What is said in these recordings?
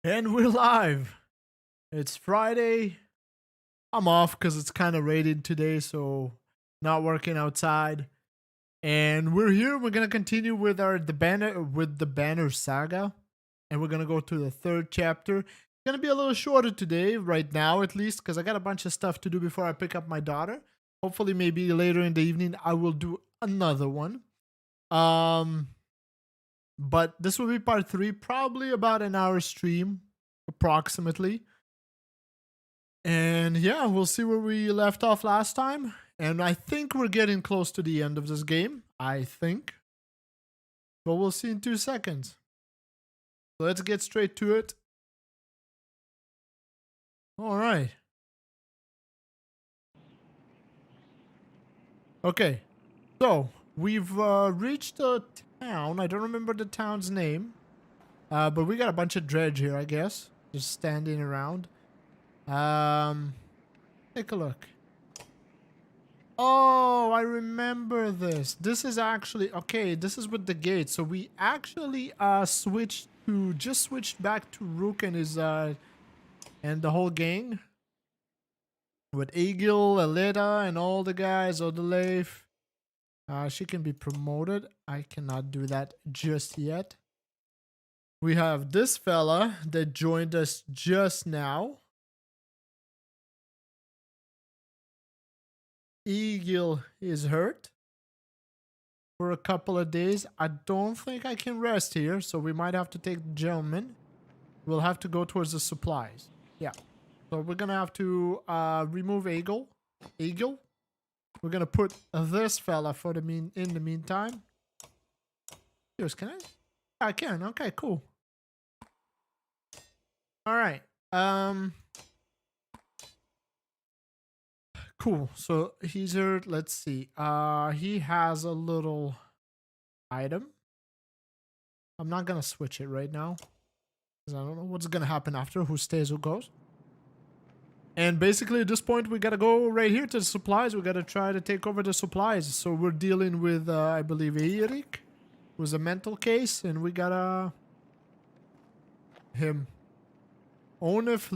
And we're live. It's Friday. I'm off because it's kind of raining today, so not working outside. And we're here. We're gonna continue with the Banner Saga, and we're gonna go to the third chapter. It's gonna be a little shorter today, right now at least, because I got a bunch of stuff to do before I pick up my daughter. Hopefully, maybe later in the evening I will do another one. Um, but this will be part 3, probably about an hour stream, approximately. And yeah, we'll see where we left off last time. And I think we're getting close to the end of this game. I think. But we'll see in 2 seconds. So let's get straight to it. Alright. Okay. So, we've reached a town. I don't remember the town's name. But we got a bunch of dredge here, I guess. Just standing around. Take a look. Oh, I remember this. This is actually okay. This is with the gate. So we actually switched back to Rook and his and the whole gang with Egil, Aleta, and all the guys. Odeleif. She can be promoted. I cannot do that just yet. We have this fella that joined us just now. Egil is hurt for a couple of days. I don't think I can rest here, so we might have to take the gentleman. We'll have to go towards the supplies. Yeah. So we're gonna have to remove Egil. We're gonna put this fella for the in the meantime. Here's, can I? I can. Okay, cool. All right. Cool. So he's hurt. Let's see. He has a little item. I'm not gonna switch it right now, because I don't know what's gonna happen after. Who stays, who goes. And basically at this point we gotta go right here to the supplies. We gotta try to take over the supplies. So we're dealing with I believe Eirik, who's a mental case, and we gotta him. Onif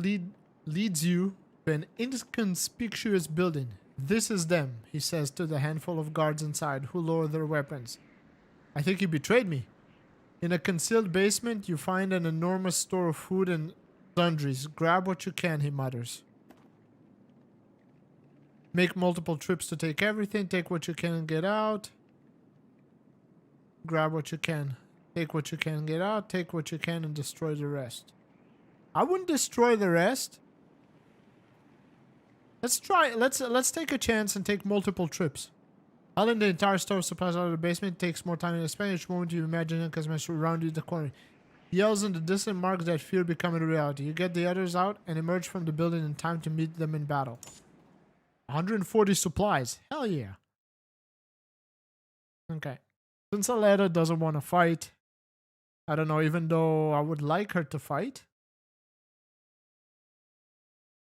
leads you to an inconspicuous building. This is them, he says to the handful of guards inside, who lower their weapons. I think he betrayed me. In a concealed basement, you find an enormous store of food and sundries. Grab what you can, he mutters. Make multiple trips to take everything. Take what you can and get out. Grab what you can. Take what you can and get out. Take what you can and destroy the rest. I wouldn't destroy the rest. Let's try. Let's take a chance and take multiple trips. Hauling the entire store of supplies out of the basement takes more time than expected. Each moment you imagine it comes around you the corner. Yells in the distant marks that fear becoming a reality. You get the others out and emerge from the building in time to meet them in battle. 140 supplies. Hell yeah. Okay. Since Aleta doesn't want to fight, I don't know, even though I would like her to fight.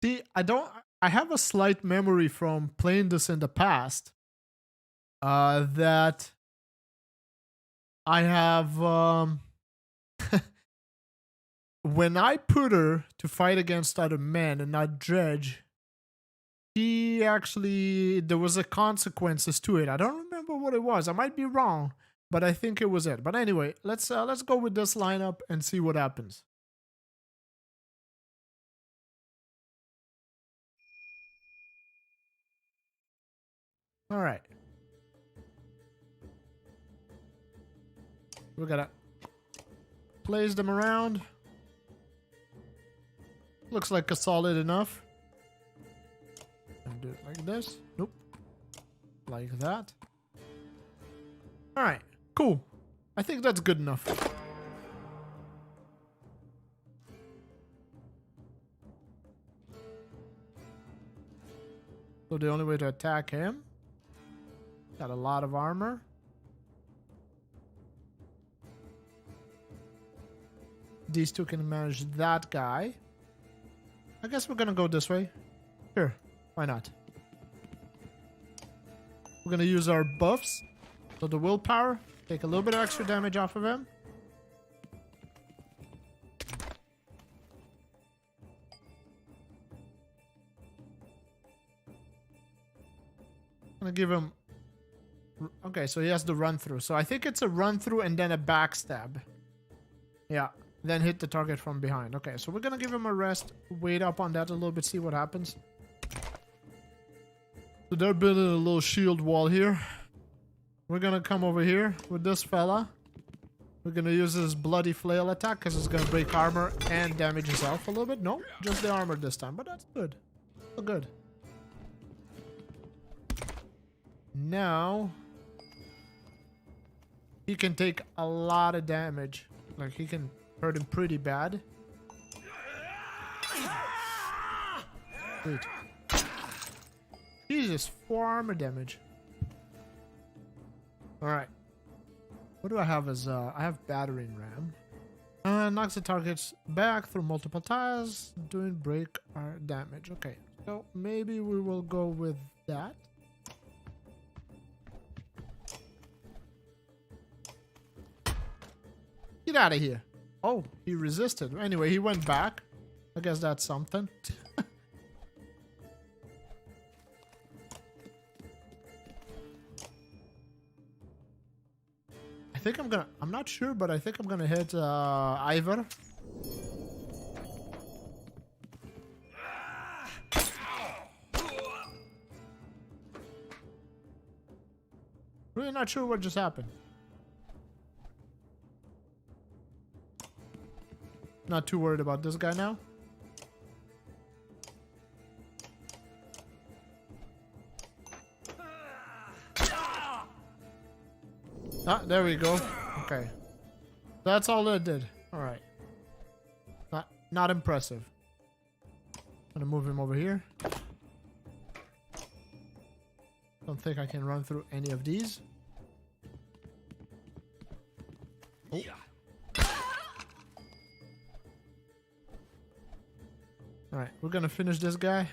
See, I have a slight memory from playing this in the past. That I have, when I put her to fight against other men and not Dredge, there was a consequences to it. I don't remember what it was. I might be wrong, but I think it was it. But anyway, let's go with this lineup and see what happens. All right. We're gonna place them around. Looks like a solid enough. And do it like this. Nope. Like that. Alright, cool. I think that's good enough. So the only way to attack him. Got a lot of armor. These two can manage that guy. I guess we're gonna go this way. Sure, why not? We're gonna use our buffs. So the willpower, take a little bit of extra damage off of him. gonna give him... Okay, so he has the run through. So I think it's a run through and then a backstab. Yeah, then hit the target from behind. Okay, so we're gonna give him a rest. Wait up on that a little bit, see what happens. So they're building a little shield wall here. We're gonna come over here with this fella. We're gonna use his bloody flail attack because it's gonna break armor and damage his health a little bit. No, just the armor this time, but that's good. So good. Now he can take a lot of damage. Like, he can hurt him pretty bad. Wait. Jesus, 4 armor damage. Alright. What do I have as, I have battering ram. Knocks the targets back through multiple tiles, doing break damage. Okay, so maybe we will go with that. Get out of here. Oh, he resisted. Anyway, he went back. I guess that's something. I'm not sure, but I think I'm gonna hit Ivor. Really not sure what just happened. Not too worried about this guy now. Ah, there we go. Okay. That's all it did. Alright. Not impressive. I'm gonna move him over here. Don't think I can run through any of these. Oh. Alright, we're gonna finish this guy.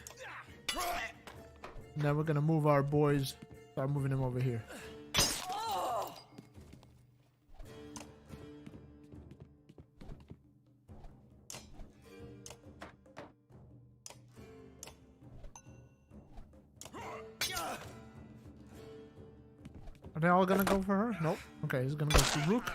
And then we're gonna move our boys. Start moving them over here. Are they all gonna go for her? Nope. Okay, he's gonna go to Rook.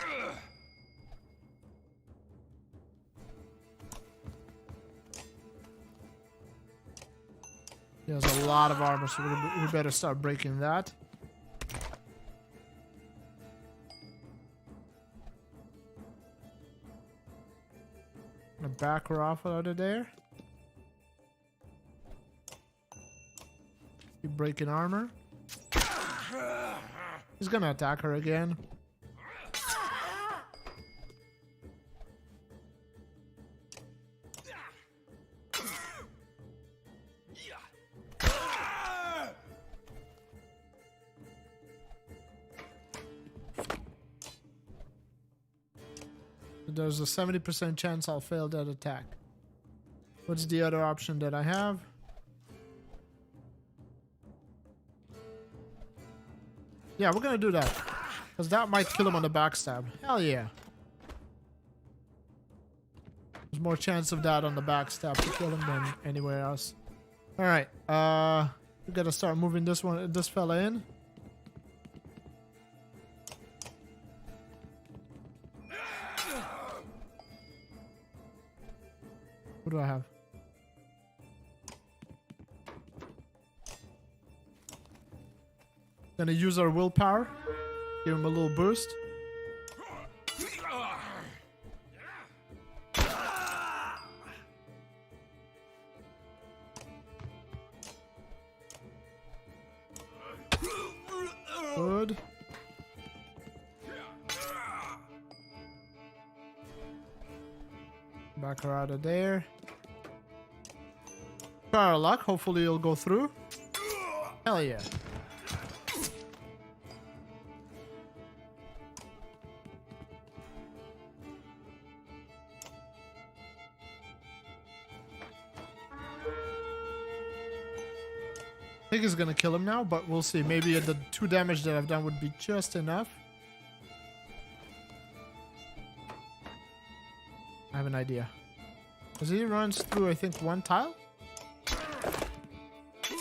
He has a lot of armor, so we better start breaking that. I'm gonna back her off out of there. Keep breaking armor. He's gonna attack her again. There's a 70% chance I'll fail that attack. What's the other option that I have? Yeah, we're gonna do that. Because that might kill him on the backstab. Hell yeah. There's more chance of that on the backstab to kill him than anywhere else. Alright, we gotta start moving this fella in. What do I have? Gonna use our willpower. Give him a little boost. Good. Back her out of there. Try our luck. Hopefully it'll go through. Hell yeah. I think he's gonna kill him now, but we'll see. Maybe the 2 damage that I've done would be just enough. I have an idea. Because he runs through, I think, 1 tile.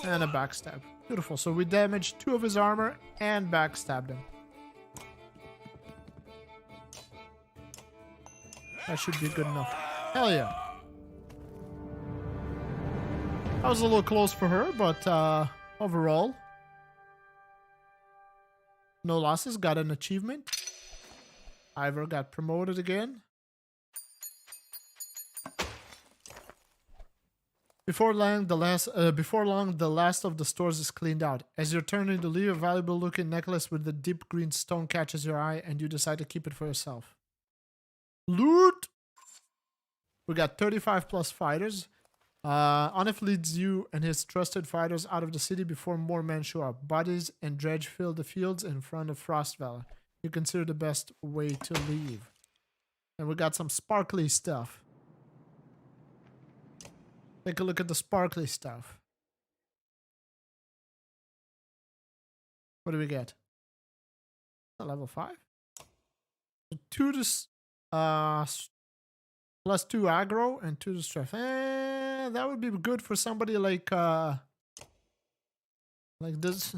And a backstab. Beautiful. So we damaged 2 of his armor and backstabbed him. That should be good enough. Hell yeah. That was a little close for her, but overall, no losses. Got an achievement. Ivor got promoted again. Before long, the last of the stores is cleaned out. As you're turning to leave, a valuable-looking necklace with the deep green stone catches your eye, and you decide to keep it for yourself. Loot! We got 35 plus fighters. Onif leads you and his trusted fighters out of the city before more men show up. Bodies and dredge fill the fields in front of Frostvalor. You consider the best way to leave. And we got some sparkly stuff. Take a look at the sparkly stuff. What do we get? Level 5? 2 to plus 2 aggro and 2 to strength. That would be good for somebody like this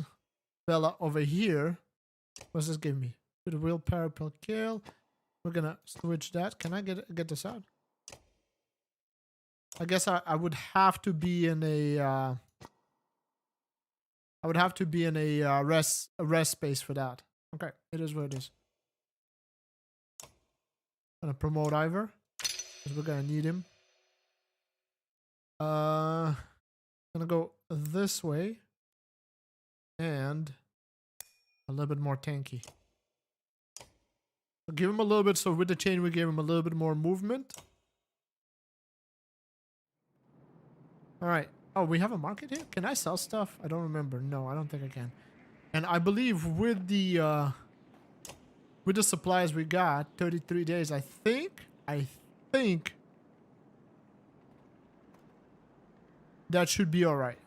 fella over here. What's this give me? With a willpower per kill. We're gonna switch that. Can I get this out? I guess I would have to be in a rest space for that. Okay, it is what it is. Gonna promote Ivor, because we're gonna need him. Gonna go this way and a little bit more tanky. So give him a little bit. So with the chain, we gave him a little bit more movement. All right. Oh, we have a market here? Can I sell stuff? I don't remember. No, I don't think I can. And I believe with the supplies we got, 33 days, I think that should be all right.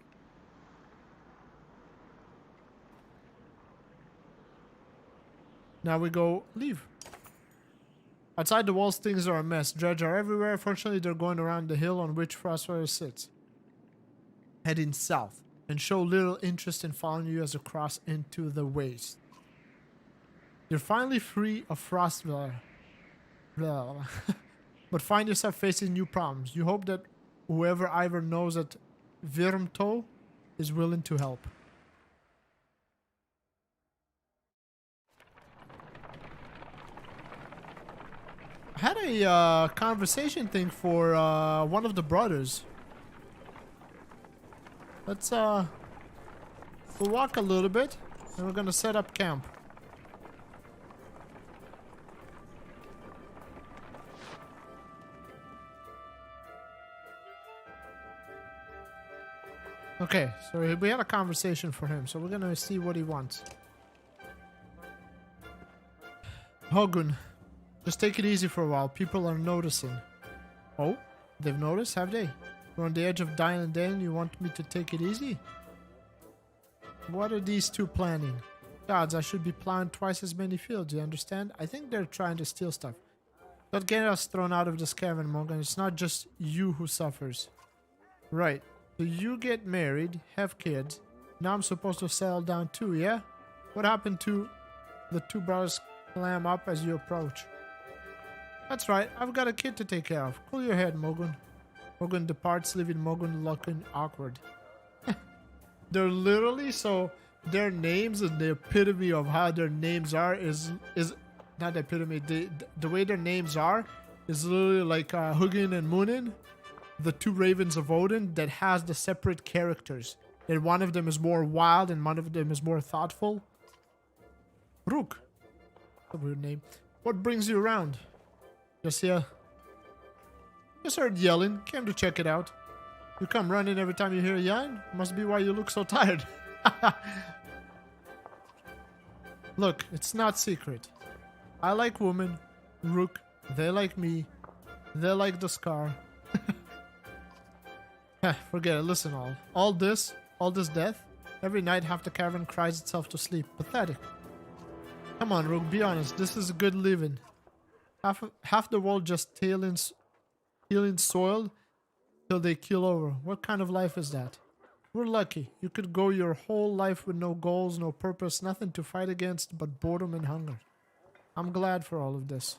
Now we go leave. Outside the walls, things are a mess. Dredge are everywhere. Fortunately, they're going around the hill on which Frostfire sits. Heading south, and show little interest in following you as you cross into the waste. You're finally free of Frostfire. But find yourself facing new problems. You hope that whoever Ivor knows at Virmto is willing to help. I had a conversation thing for one of the brothers. Let's we'll walk a little bit and we're gonna set up camp. Okay, so we had a conversation for him, so we're gonna see what he wants. Hogun, just take it easy for a while. People are noticing. Oh, they've noticed, have they? We're on the edge of dying and then you want me to take it easy? What are these two planning? Gods, I should be plowing twice as many fields, you understand? I think they're trying to steal stuff. Don't get us thrown out of this cavern, Morgan. It's not just you who suffers. Right. So you get married, have kids. Now I'm supposed to settle down too, yeah? What happened to the two brothers clam up as you approach? That's right. I've got a kid to take care of. Cool your head, Mogun. Mogun departs, leaving Mogun looking awkward. They're literally, so their names and the epitome of how their names are is not the epitome. The way their names are is literally like Hugin and Munin, the two ravens of Odin that has the separate characters. That one of them is more wild and one of them is more thoughtful. Rook. A weird name. What brings you around? Just heard yelling. Came to check it out. You come running every time you hear yelling? Must be why you look so tired. Look, it's not secret. I like women. Rook. They like me. They like the scar. Forget it. Listen, all this death. Every night half the cavern cries itself to sleep. Pathetic. Come on, Rook, be honest. This is good living. Half the world just tilling soil till they keel over. What kind of life is that? We're lucky. You could go your whole life with no goals, no purpose, nothing to fight against but boredom and hunger. I'm glad for all of this.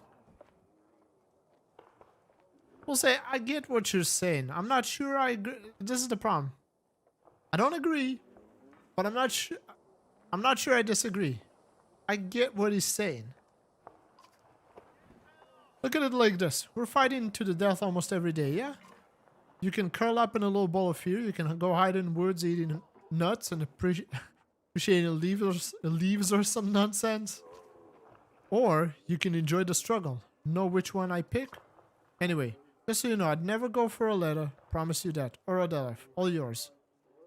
We'll say, I get what you're saying. I'm not sure I agree. This is the problem. I don't agree, but I'm not sure. I'm not sure I disagree. I get what he's saying. Look at it like this. We're fighting to the death almost every day, yeah? You can curl up in a little ball of fear. You can go hide in woods eating nuts and appreciating leaves or some nonsense. Or you can enjoy the struggle. Know which one I pick? Anyway, just so you know, I'd never go for a letter. Promise you that. Or a life. All yours.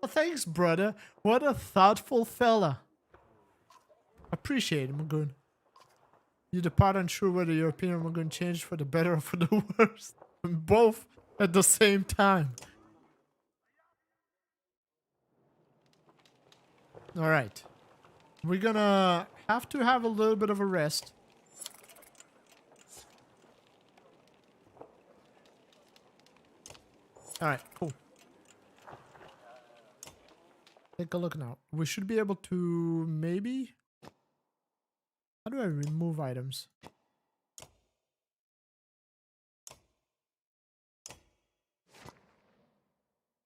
Well, thanks, brother. What a thoughtful fella. Appreciate it, Magoon. You depart unsure whether your opinion of Magoon changed for the better or for the worse. Both at the same time. Alright. We're gonna have to have a little bit of a rest. Alright, cool. Take a look now. We should be able to maybe... How do I remove items?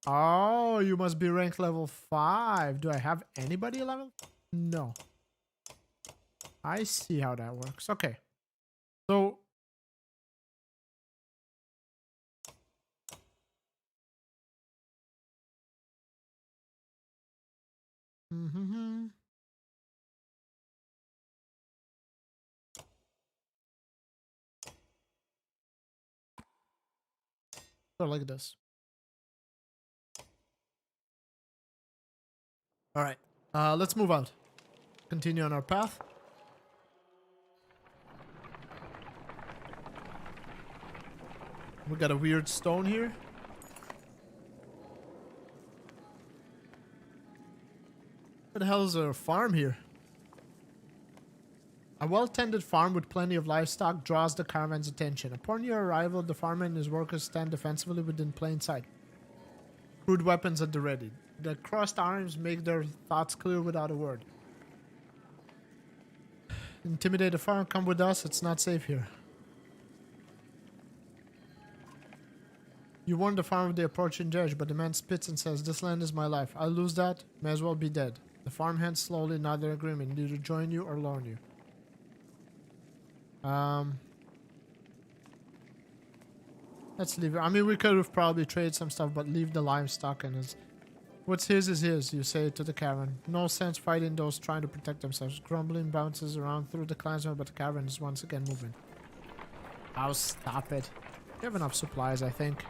Oh, you must be ranked level 5. Do I have anybody level? No. I see how that works. Okay. So... So like this. Alright. Let's move out. Continue on our path. We got a weird stone here. What the hell is a farm here? A well-tended farm with plenty of livestock draws the caravan's attention. Upon your arrival, the farmer and his workers stand defensively within plain sight. Crude weapons at the ready. Their crossed arms make their thoughts clear without a word. Intimidate the farmer, come with us, it's not safe here. You warn the farmer of the approaching judge, but the man spits and says, this land is my life. I'll lose that, may as well be dead. The farmhands slowly nod their agreement, either join you or loan you. Let's leave it. I mean, we could have probably traded some stuff, but leave the livestock and his... What's his is his, you say to the caravan. No sense fighting those trying to protect themselves. Grumbling bounces around through the clansmen, but the caravan is once again moving. I'll stop it. We have enough supplies, I think.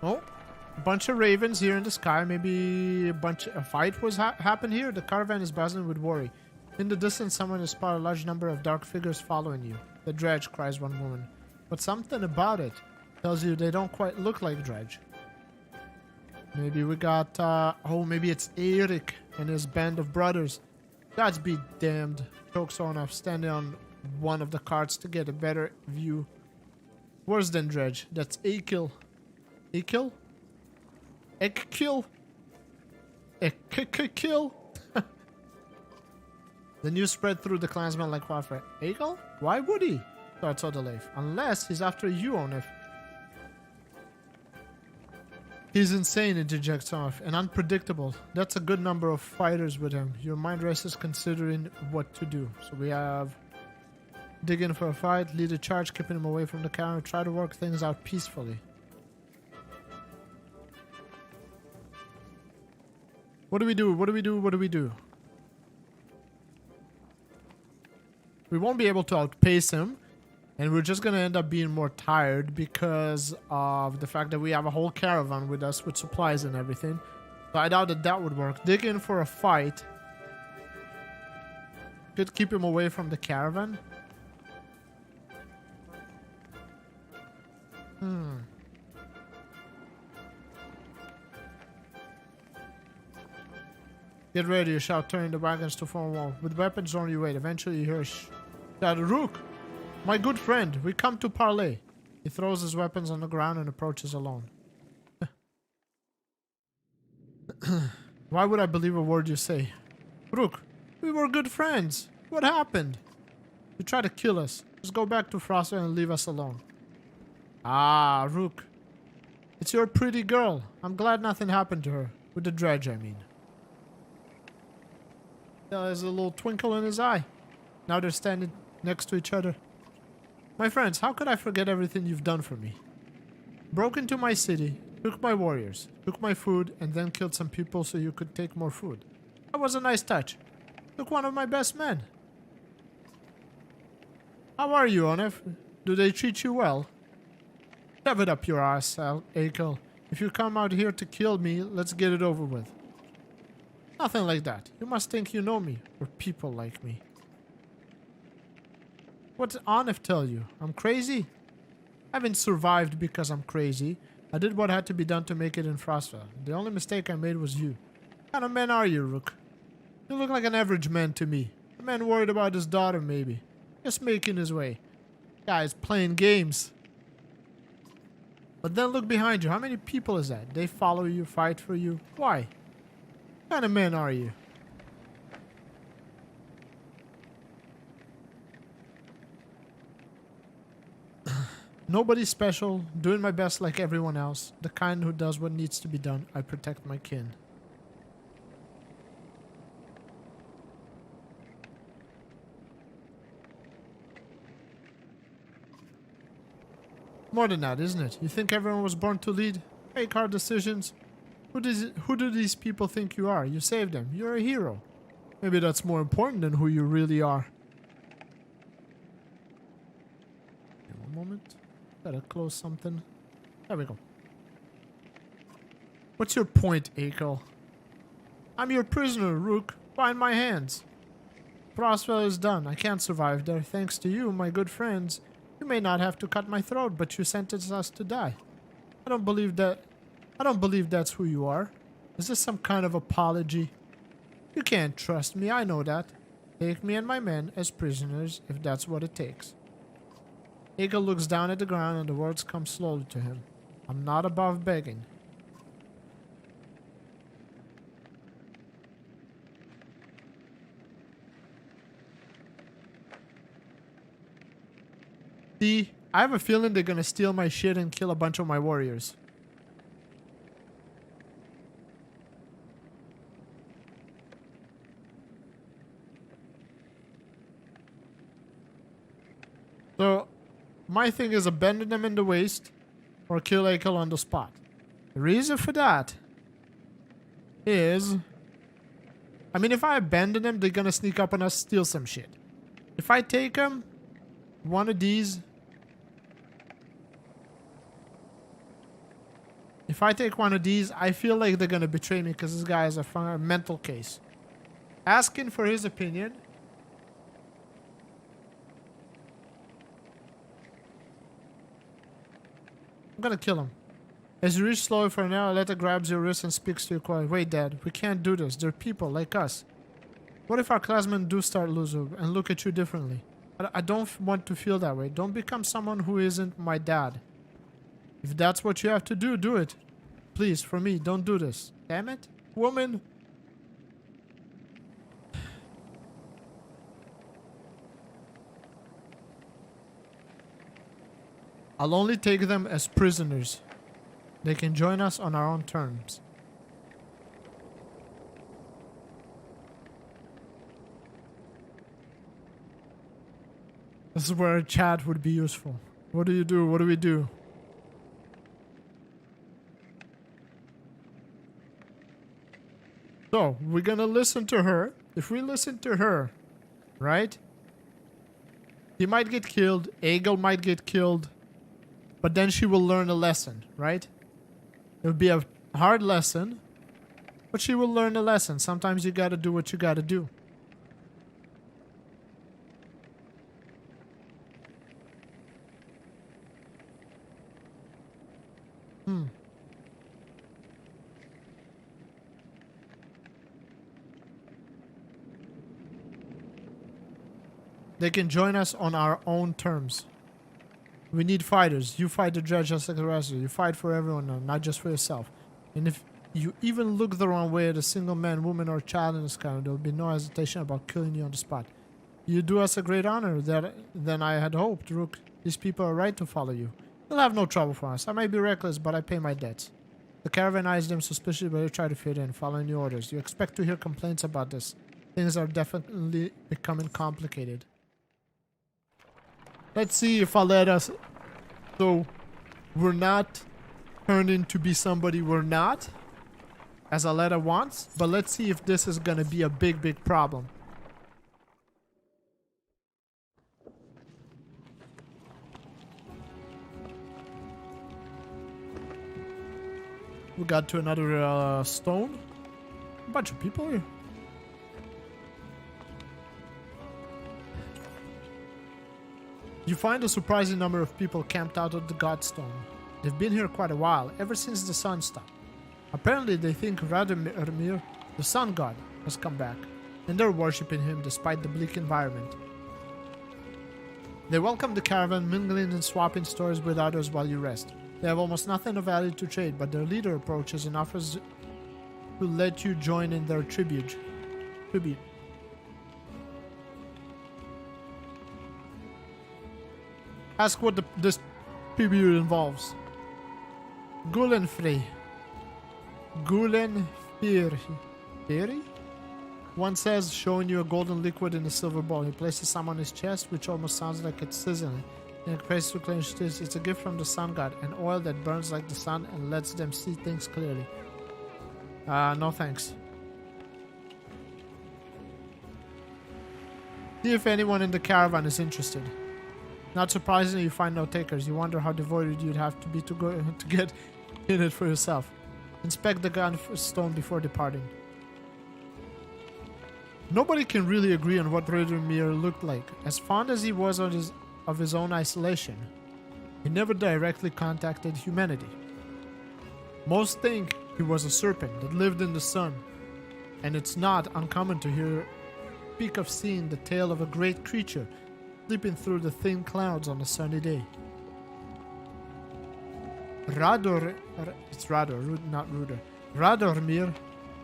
Oh, a bunch of ravens here in the sky. Maybe a fight was happened here. The caravan is buzzing with worry. In the distance, someone has spotted a large number of dark figures following you. The dredge, cries one woman. But something about it tells you they don't quite look like dredge. Maybe we got, oh, maybe it's Eric and his band of brothers. Gods be damned. Chokes on off, standing on one of the carts to get a better view. Worse than dredge. That's Akil. Akil? Ekkill? Ekkill? The news spread through the clansmen like wildfire. Akil? Why would he? Starts Odaleif. Unless he's after you, Onif. He's insane, interjects off, and unpredictable. That's a good number of fighters with him. Your mind races considering what to do. So we have... dig in for a fight, lead a charge, keeping him away from the camera, try to work things out peacefully. What do we do? What do we do? What do we do? We won't be able to outpace him. And we're just going to end up being more tired because of the fact that we have a whole caravan with us with supplies and everything. So I doubt that that would work. Dig in for a fight. Could keep him away from the caravan. Get ready, you shout, turning the wagons to form a wall. With weapons on your way, eventually you hear a shout, Rook! My good friend, we come to parley. He throws his weapons on the ground and approaches alone. Why would I believe a word you say? Rook, we were good friends. What happened? You tried to kill us. Just go back to Frostwell and leave us alone. Ah, Rook. It's your pretty girl. I'm glad nothing happened to her. With the dredge, I mean. There's a little twinkle in his eye. Now they're standing next to each other. My friends, how could I forget everything you've done for me? Broke into my city, took my warriors, took my food, and then killed some people so you could take more food. That was a nice touch. Took one of my best men. How are you, Onef? Do they treat you well? Shove it up your ass, Akel. If you come out here to kill me, let's get it over with. Nothing like that. You must think you know me, or people like me. What did Onef tell you? I'm crazy? I haven't survived because I'm crazy. I did what had to be done to make it in Frostwell. The only mistake I made was you. What kind of man are you, Rook? You look like an average man to me. A man worried about his daughter, maybe. Just making his way. Guy's playing games. But then look behind you. How many people is that? They follow you, fight for you. Why? What kind of man are you? Nobody special. Doing my best like everyone else. The kind who does what needs to be done. I protect my kin. More than that, isn't it? You think everyone was born to lead? Make hard decisions? Who do these people think you are? You saved them. You're a hero. Maybe that's more important than who you really are. Okay, one moment. Gotta close something. There we go. What's your point, Akel? I'm your prisoner, Rook. Bind my hands. Frostwell is done. I can't survive there. Thanks to you, my good friends. You may not have to cut my throat, but you sentenced us to die. I don't believe that's who you are. Is this some kind of apology? You can't trust me, I know that. Take me and my men as prisoners, if that's what it takes. Eagle looks down at the ground and the words come slowly to him. I'm not above begging. See, I have a feeling they're gonna steal my shit and kill a bunch of my warriors. So, my thing is abandon them in the waste or kill Akel on the spot. The reason for that is... I mean, if I abandon them, they're gonna sneak up on us, steal some shit. If I take them, one of these... If I take one of these, I feel like they're gonna betray me because this guy has a mental case. Asking for his opinion. I'm gonna kill him. As you reach slowly for an hour, Aleta grabs your wrist and speaks to you quietly. Wait, Dad, we can't do this. They're people like us. What if our classmen do start losing and look at you differently? I don't want to feel that way. Don't become someone who isn't my dad. If that's what you have to do, do it. Please, for me, don't do this. Damn it. Woman. I'll only take them as prisoners. They can join us on our own terms. This is where a chat would be useful. What do you do? What do we do? So, we're gonna listen to her. If we listen to her, right? He might get killed. Aegel might get killed. But then she will learn a lesson, right? It would be a hard lesson. But she will learn a lesson. Sometimes you gotta do what you gotta do. They can join us on our own terms. We need fighters. You fight the dredge just like the rest of you. You fight for everyone now, not just for yourself. And you even look the wrong way at a single man, woman, or child in this country, there will be no hesitation about killing you on the spot. You do us a great honor than I had hoped, Rook. These people are right to follow you. They'll have no trouble for us. I might be reckless, but I pay my debts. The caravan eyes them suspiciously, but they try to fit in, following the orders. You expect to hear complaints about this. Things are definitely becoming complicated. Let's see if I'll let us... So, we're not turning to be somebody we're not, as Aletta wants, but let's see if this is gonna be a big problem. We got to another stone. A bunch of people here. You find a surprising number of people camped out at the Godstone. They've been here quite a while, ever since the sun stopped. Apparently they think Radomir, the sun god, has come back, and they're worshipping him despite the bleak environment. They welcome the caravan, mingling and swapping stories with others while you rest. They have almost nothing of value to trade, but their leader approaches and offers to let you join in their tribute. Ask what this tribute involves. Gulenfrey. Gulenfiri? One says, showing you a golden liquid in a silver bowl. He places some on his chest, which almost sounds like it's sizzling. And prays to clench this. It's a gift from the sun god, an oil that burns like the sun and lets them see things clearly. No thanks. See if anyone in the caravan is interested. Not surprisingly, you find no takers. You wonder how devoted you'd have to be to get in it for yourself. Inspect the gunstone before departing. Nobody can really agree on what Radomir looked like. As fond as he was of his own isolation, he never directly contacted humanity. Most think he was a serpent that lived in the sun, and it's not uncommon to speak of seeing the tail of a great creature slipping through the thin clouds on a sunny day. Radomir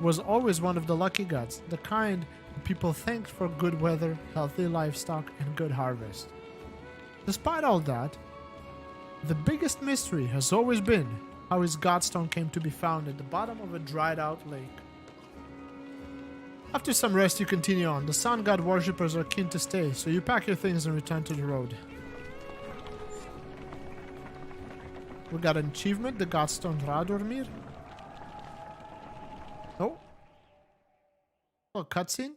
was always one of the lucky gods, the kind people thanked for good weather, healthy livestock, and good harvest. Despite all that, the biggest mystery has always been how his godstone came to be found at the bottom of a dried out lake. After some rest, you continue on. The sun god worshippers are keen to stay, so you pack your things and return to the road. We got an achievement, the Godstone Radomir. Oh. Oh, cutscene.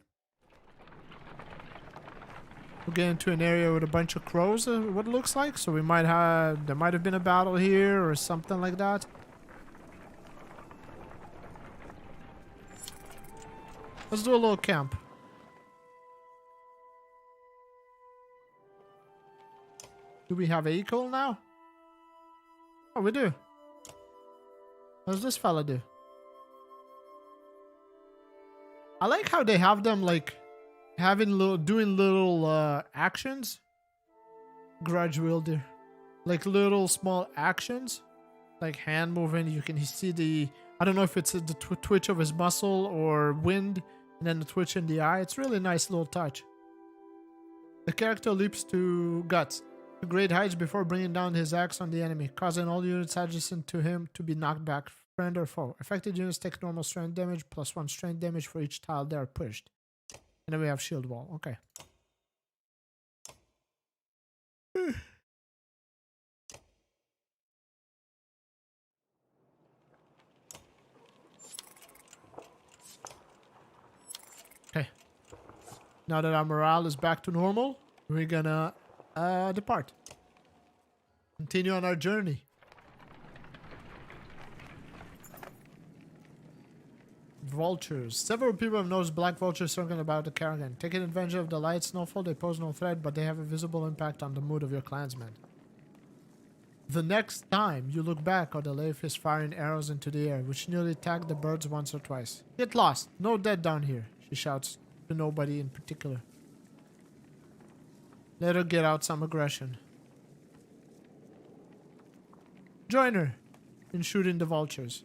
We'll get into an area with a bunch of crows, what it looks like. So there might have been a battle here or something like that. Let's do a little camp. Do we have a equal now? Oh, we do. What does this fella do? I like how they have them like doing little actions. Grudge wielder. Like little small actions. Like hand moving. You can see the... I don't know if it's the twitch of his muscle or wind. And then the twitch in the eye. It's really nice little touch. The character leaps to guts. To great heights before bringing down his axe on the enemy. Causing all units adjacent to him to be knocked back. Friend or foe. Affected units take normal strength damage. Plus 1 strength damage for each tile they are pushed. And then we have shield wall. Okay. Okay. Now that our morale is back to normal, we're gonna depart. Continue on our journey. Vultures. Several people have noticed black vultures circling about the caravan. Taking advantage of the light snowfall, they pose no threat, but they have a visible impact on the mood of your clansmen. The next time you look back, Odaleif is firing arrows into the air, which nearly tagged the birds once or twice. Get lost! No dead down here, she shouts to nobody in particular. Let her get out some aggression. Join her in shooting the vultures.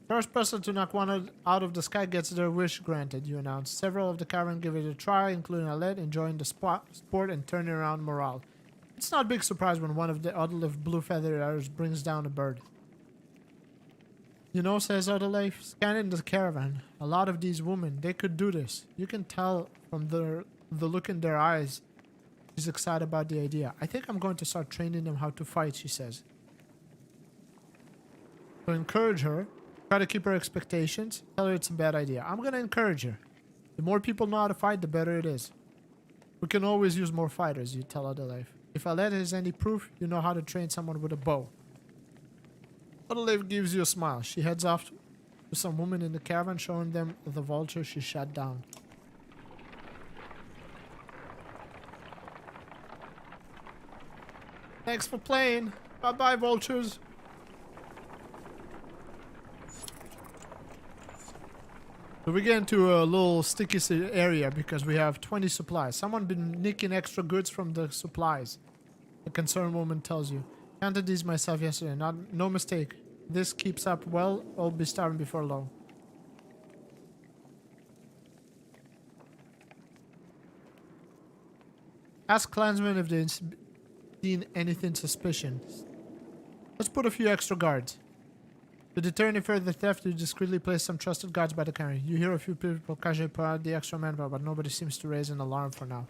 First person to knock one out of the sky gets their wish granted, you announced. Several of the caravan give it a try, including Aled, enjoying the sport and turning around morale. It's not a big surprise when one of the Odalif blue feathered arrows brings down a bird. You know, says Odalif, scanning the caravan. A lot of these women, they could do this. You can tell from the look in their eyes. She's excited about the idea. I think I'm going to start training them how to fight, she says. To encourage her, try to keep her expectations, tell her it's a bad idea. I'm going to encourage her. The more people know how to fight, the better it is. We can always use more fighters, you tell Odalif. If Aled has any proof, you know how to train someone with a bow. Odalif gives you a smile. She heads off to some women in the caravan, showing them the vulture she shot down. Thanks for playing. Bye-bye, vultures. So we get into a little sticky area because we have 20 supplies. Someone been nicking extra goods from the supplies. The concerned woman tells you. Counted these myself yesterday. No mistake. This keeps up well, I'll be starving before long. Ask clansmen if they've seen anything suspicious. Let's put a few extra guards. To deter any further theft, you discreetly place some trusted guards by the carry. You hear a few people casually put out the extra manpower, but nobody seems to raise an alarm for now.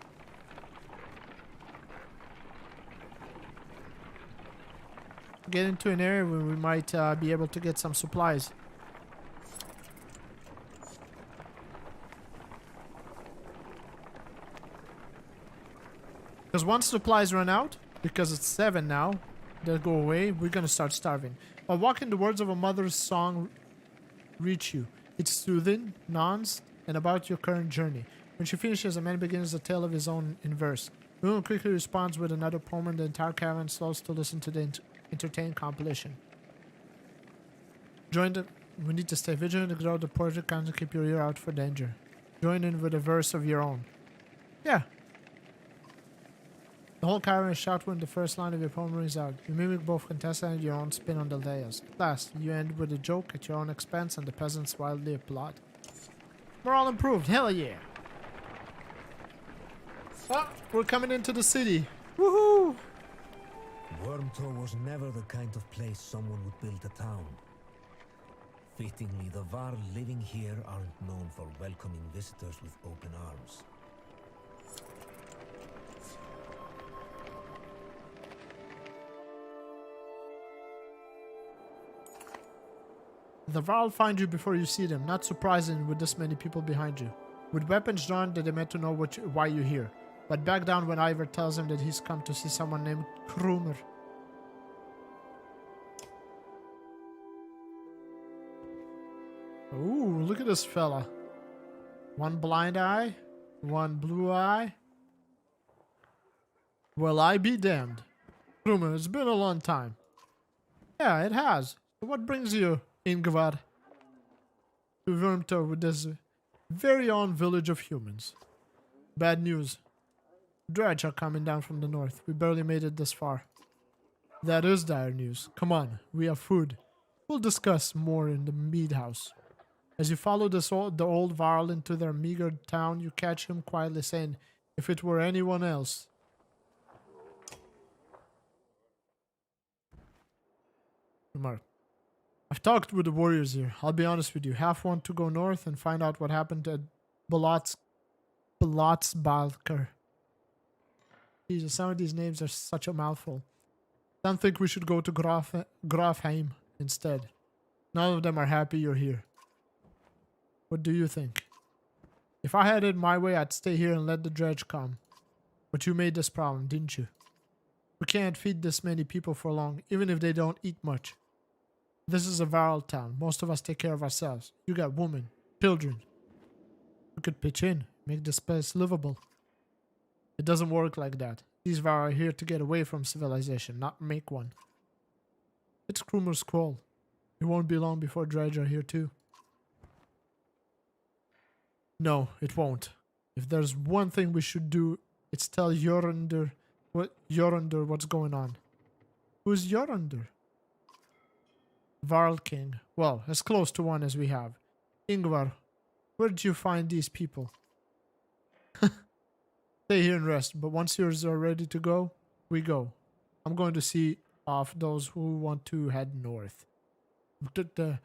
Get into an area where we might be able to get some supplies. Because once supplies run out, because it's 7 now, they'll go away, we're gonna start starving. While walking, the words of a mother's song reach you. It's soothing, nuanced, and about your current journey. When she finishes, a man begins a tale of his own in verse. The woman quickly responds with another poem, and the entire caravan slows to listen to the entertained compilation. We need to stay vigilant and grow the portrait count and keep your ear out for danger. Join in with a verse of your own. Yeah. The whole caravan shout when the first line of your poem rings out. You mimic both contestant and your own spin on the layers. At last, you end with a joke at your own expense and the peasants wildly applaud. Morale improved, hell yeah! Oh, we're coming into the city. Woohoo! Wormtor was never the kind of place someone would build a town. Fittingly, the Varl living here aren't known for welcoming visitors with open arms. The Varl find you before you see them, not surprising with this many people behind you. With weapons drawn, they demand to know why you're here, but back down when Ivor tells him that he's come to see someone named Krumer. Ooh, look at this fella. One blind eye, one blue eye. Well, I be damned. Krumer, it's been a long time. Yeah, it has. So what brings you, Ingvar, to Wormtor with this very own village of humans? Bad news. Dredge are coming down from the north. We barely made it this far. That is dire news. Come on, we have food. We'll discuss more in the mead house. As you follow the old Varl into their meager town, you catch him quietly saying, "If it were anyone else." Remark. I've talked with the warriors here. I'll be honest with you. Half want to go north and find out what happened at Balotsbalker. Jesus, some of these names are such a mouthful. Some think we should go to Grafheim instead. None of them are happy you're here. What do you think? If I had it my way, I'd stay here and let the dredge come. But you made this problem, didn't you? We can't feed this many people for long, even if they don't eat much. This is a Varl town. Most of us take care of ourselves. You got women, children. We could pitch in, make this place livable. It doesn't work like that. These Varl are here to get away from civilization, not make one. It's Krumer's call. It won't be long before dredge are here too. No, it won't. If there's one thing we should do, it's tell Jorundur what's going on. Who's Jorundur? Varl King. Well, as close to one as we have. Ingvar, where did you find these people? Stay here and rest, but once yours are ready to go, we go. I'm going to see off those who want to head north. Sounded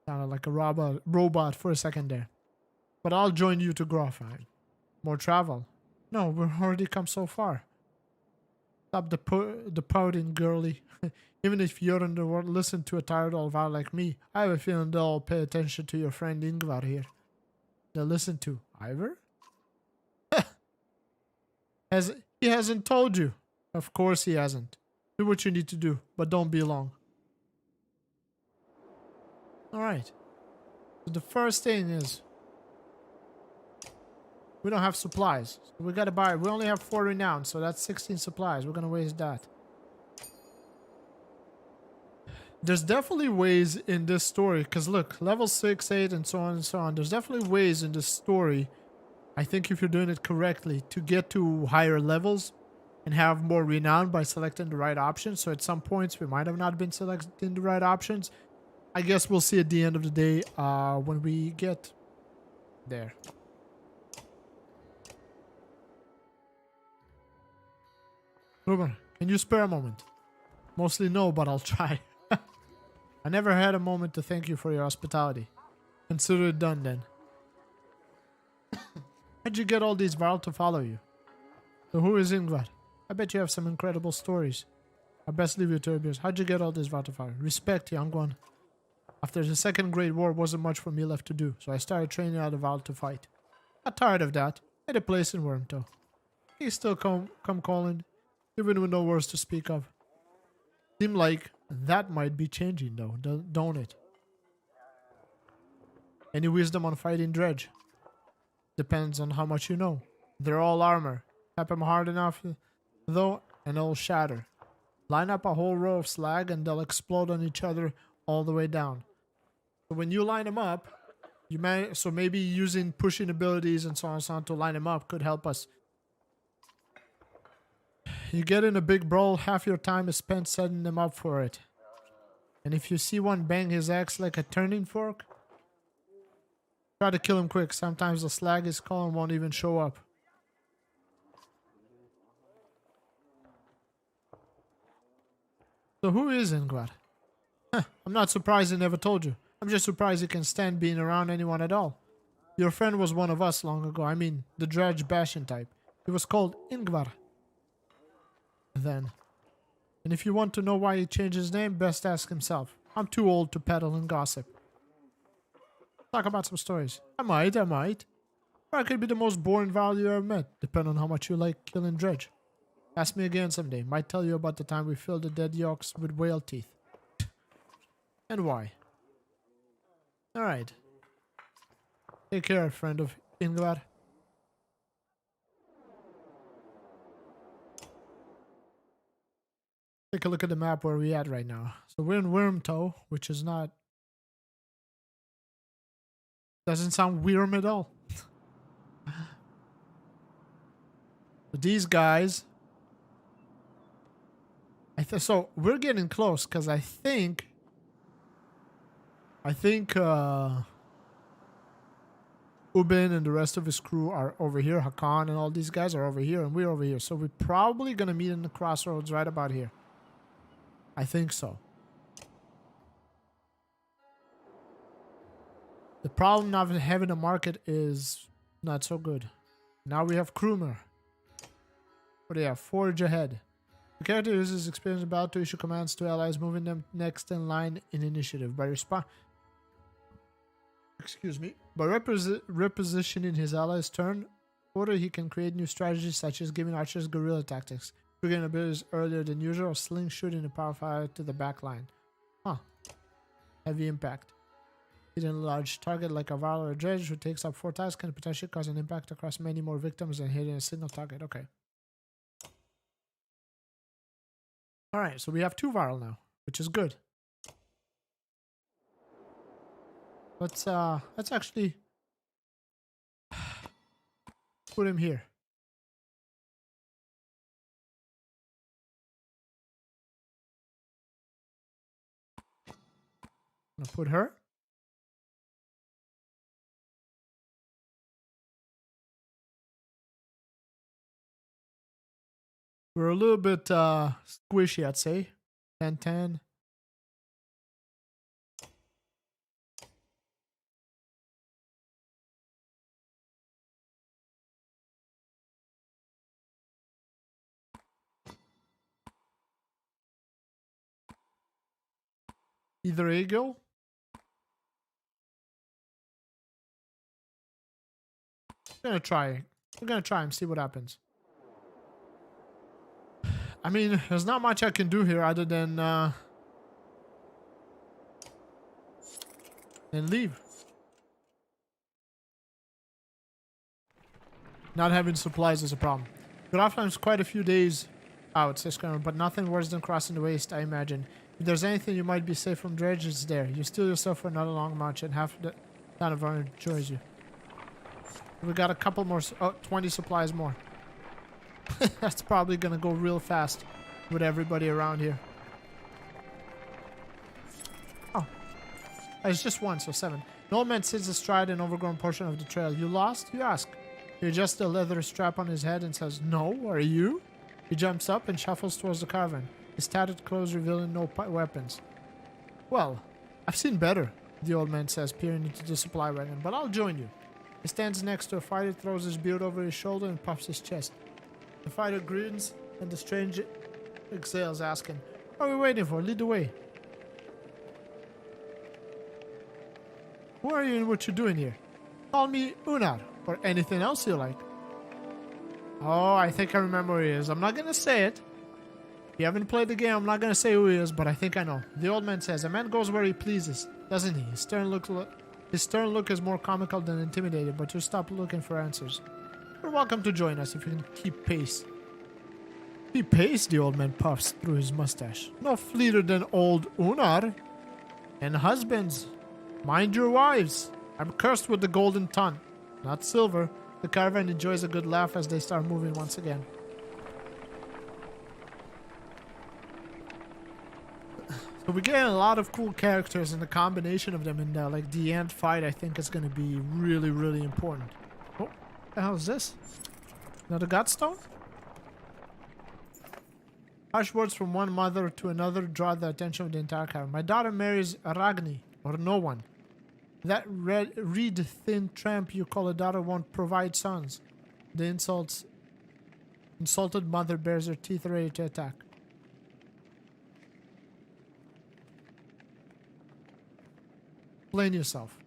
like a robot for a second there. But I'll join you to Grofheim. More travel? No, we've already come so far. Stop the pouting, girlie. Even if you're in the world, listen to a tired old vow like me. I have a feeling they'll pay attention to your friend Ingvar here. They'll listen to Ivor? He hasn't told you. Of course he hasn't. Do what you need to do, but don't be long. Alright. So the first thing is we don't have supplies. So we gotta buy. We only have 4 renown, so that's 16 supplies. We're gonna waste that. There's definitely ways in this story, because look, level 6, 8, and so on and so on. There's definitely ways in this story, I think if you're doing it correctly, to get to higher levels and have more renown by selecting the right options. So at some points we might have not been selecting the right options. I guess we'll see at the end of the day when we get there. Ruben, can you spare a moment? Mostly no, but I'll try. I never had a moment to thank you for your hospitality. Consider it done then. How'd you get all these Varl to follow you? So who is Ingvar? I bet you have some incredible stories. I best leave you to abuse. How'd you get all this Varl to follow you? Respect, young one. After the Second Great War, wasn't much for me left to do, so I started training out of Varl to fight. Got tired of that. Had a place in Wormtow. He still come calling, even with no words to speak of. Seem like that might be changing though, don't it? Any wisdom on fighting Dredge? Depends on how much you know. They're all armor. Tap them hard enough, though, and it'll shatter. Line up a whole row of slag and they'll explode on each other all the way down. So when you line them up, so maybe using pushing abilities and so on and so on to line them up could help us. You get in a big brawl, half your time is spent setting them up for it. And if you see one bang his axe like a turning fork, try to kill him quick. Sometimes the slag is called and won't even show up. So who is Ingvar? I'm not surprised he never told you. I'm just surprised he can stand being around anyone at all. Your friend was one of us long ago. I mean, the Dredge Bastion type. He was called Ingvar. Then. And if you want to know why he changed his name, best ask himself. I'm too old to peddle and gossip. Talk about some stories. I might. Or I could be the most boring Val you ever met, depending on how much you like killing Dredge. Ask me again someday. Might tell you about the time we filled the dead yolks with whale teeth. And why. Alright. Take care, friend of Ingvar. Take a look at the map where we're at right now. So we're in Wormtow, which is not... Doesn't sound Wyrm at all. But these guys... So we're getting close, because I think Ubin and the rest of his crew are over here. Hakan and all these guys are over here, and we're over here. So we're probably going to meet in the crossroads right about here. I think so. The problem not having a market is not so good. Now we have Krumer. What do you have? Forge ahead. The character uses experience about to issue commands to allies, moving them next in line in initiative. By repositioning his allies' turn order, he can create new strategies such as giving archers guerrilla tactics, triggering abilities earlier than usual, or slingshooting a power fire to the back line. Huh. Heavy impact. Hitting a large target like a Varl or a Dredge who takes up 4 tasks can potentially cause an impact across many more victims than hitting a single target. Okay. Alright, so we have 2 Varl now, which is good. Let's actually put him here. I'm gonna put her. We're a little bit squishy, I'd say. 10, 10. Either eagle. We're gonna try. We're gonna try and see what happens. I mean, there's not much I can do here other than leave. Not having supplies is a problem. Grafheim's quite a few days out, says Kramer, but nothing worse than crossing the waste, I imagine. If there's anything you might be safe from dredge, it's there. You steal yourself for another long march, and half the town of Varna enjoys you. We got a couple more. 20 supplies more. That's probably gonna go real fast with everybody around here. Oh, it's just one, so 7. An old man sits astride an overgrown portion of the trail. You lost? You ask. He adjusts the leather strap on his head and says, "No, are you?" He jumps up and shuffles towards the caravan, his tattered clothes revealing no weapons. "Well, I've seen better," the old man says, peering into the supply wagon, "but I'll join you." He stands next to a fighter, throws his beard over his shoulder, and puffs his chest. The fighter grins, and the stranger exhales, asking, "What are we waiting for? Lead the way." "Who are you and what you doing here?" "Call me Unar, or anything else you like." "Oh, I think I remember who he is. I'm not gonna say it. If you haven't played the game, I'm not gonna say who he is, but I think I know." The old man says, "A man goes where he pleases, doesn't he?" His stern look is more comical than intimidating, but you stop looking for answers. "You're welcome to join us if you can keep pace." "Keep pace?" The old man puffs through his mustache. "No fleeter than old Unar. And husbands, mind your wives. I'm cursed with the golden ton, not silver." The caravan enjoys a good laugh as they start moving once again. So we're getting a lot of cool characters, and the combination of them in like the end fight, I think, is going to be really, really important. Oh, what the hell is this? Another Godstone? Harsh words from one mother to another draw the attention of the entire caravan. "My daughter marries Ragni, or no one. That reed-thin tramp you call a daughter won't provide sons." The insulted mother bares her teeth ready to attack. "Explain yourself."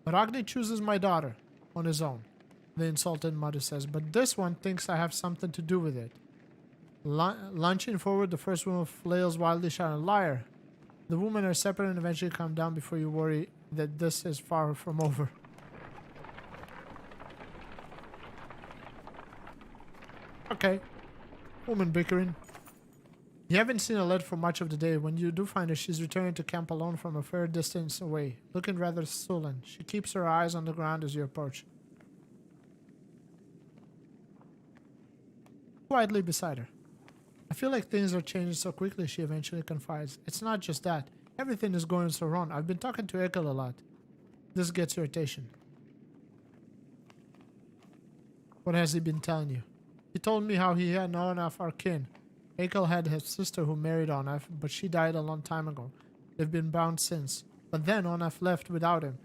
"Ragni chooses my daughter on his own," the insulted mother says, "but this one thinks I have something to do with it." Lunching forward, the first woman flails wildly, shouting, "Liar! The women are separate and eventually calm down before you worry that this is far from over." Okay. Woman bickering. You haven't seen Alette for much of the day. When you do find her, she's returning to camp alone from a fair distance away, looking rather sullen. She keeps her eyes on the ground as you approach. Quietly beside her. "I feel like things are changing so quickly," she eventually confides. "It's not just that. Everything is going so wrong. I've been talking to Ekel a lot." This gets irritation. "What has he been telling you?" "He told me how he had Onaf our kin. Ekel had his sister who married Onaf, but she died a long time ago. They've been bound since. But then Onaf left without him.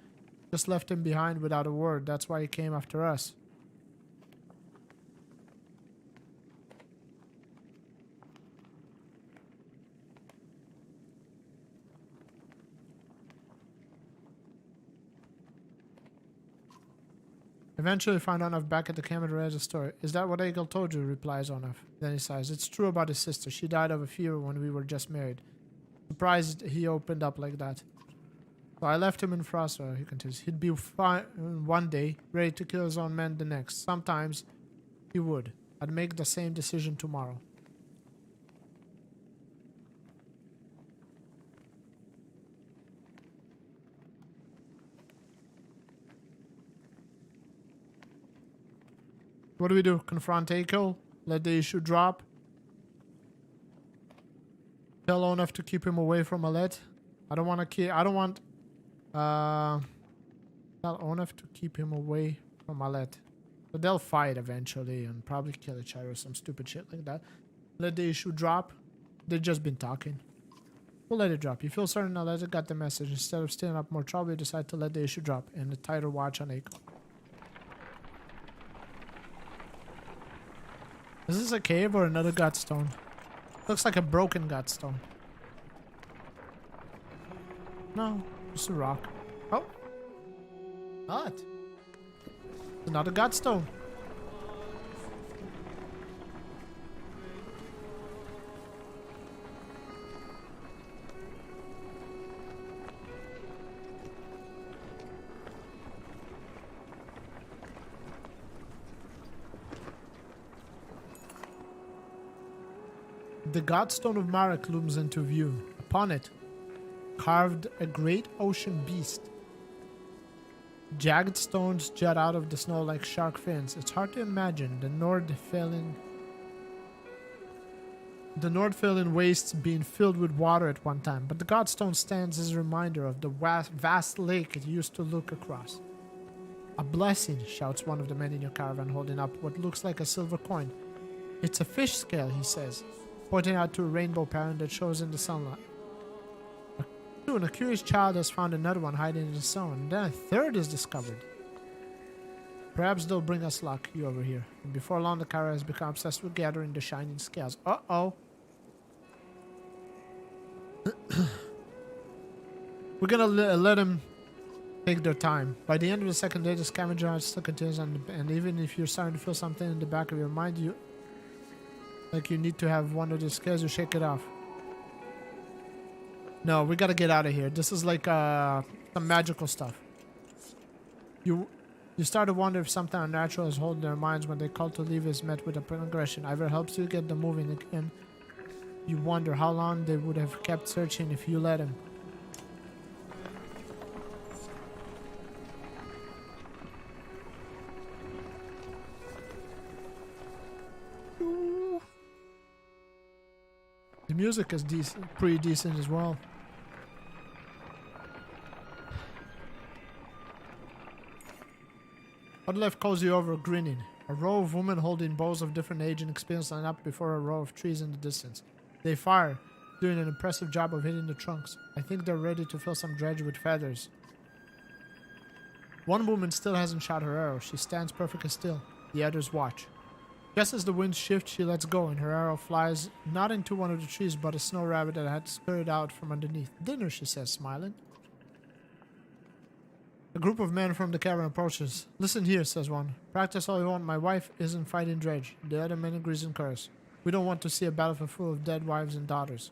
Just left him behind without a word. That's why he came after us." Eventually find Onaf back at the camp and read the story. "Is that what Egil told you?" replies Onaf. Then he sighs. "It's true about his sister. She died of a fever when we were just married." Surprised he opened up like that. "So I left him in Frostwell," he continues. "He'd be fine one day, ready to kill his own men the next. Sometimes he would. I'd make the same decision tomorrow." What do we do? Confront Ekel? Let the issue drop? Tell Onaf to keep him away from Alette? I don't want Uh, tell Onef to keep him away from Alet. But they'll fight eventually and probably kill each other or some stupid shit like that. Let the issue drop. They've just been talking. We'll let it drop. You feel certain Alet got the message. Instead of stirring up more trouble, you decide to let the issue drop and a tighter watch on Aiko. Is this a cave or another godstone? Looks like a broken godstone. No, just a rock. Oh. What? Another godstone. The godstone of Marek looms into view. Upon it, carved a great ocean beast. Jagged stones jut out of the snow like shark fins. It's hard to imagine the Nordfjellen wastes being filled with water at one time, but the godstone stands as a reminder of the vast lake it used to look across. A blessing, shouts one of the men in your caravan, holding up what looks like a silver coin. It's a fish scale, he says, pointing out to a rainbow pattern that shows in the sunlight. Soon, a curious child has found another one hiding in the stone, and then a third is discovered. Perhaps they'll bring us luck, you over here. And before long, the Kara has become obsessed with gathering the shining scales. Uh-oh. We're gonna let them take their time. By the end of the second day, the scavenger hunt still continues, and even if you're starting to feel something in the back of your mind, like you need to have one of the scales, you shake it off. No, we gotta get out of here. This is like some magical stuff. You start to wonder if something unnatural is holding their minds when they call to leave is met with a aggression. Either helps you get them moving again. You wonder how long they would have kept searching if you let them. The music is pretty decent as well. Odlef calls you over, grinning. A row of women holding bows of different age and experience line up before a row of trees in the distance. They fire, doing an impressive job of hitting the trunks. I think they're ready to fill some dredge with feathers. One woman still hasn't shot her arrow. She stands perfectly still. The others watch. Just as the wind shifts, she lets go, and her arrow flies not into one of the trees, but a snow rabbit that had scurried out from underneath. Dinner, she says, smiling. A group of men from the cavern approaches. Listen here, says one. Practice all you want. My wife isn't fighting dredge. The other men agrees and curse. We don't want to see a battlefield full of dead wives and daughters.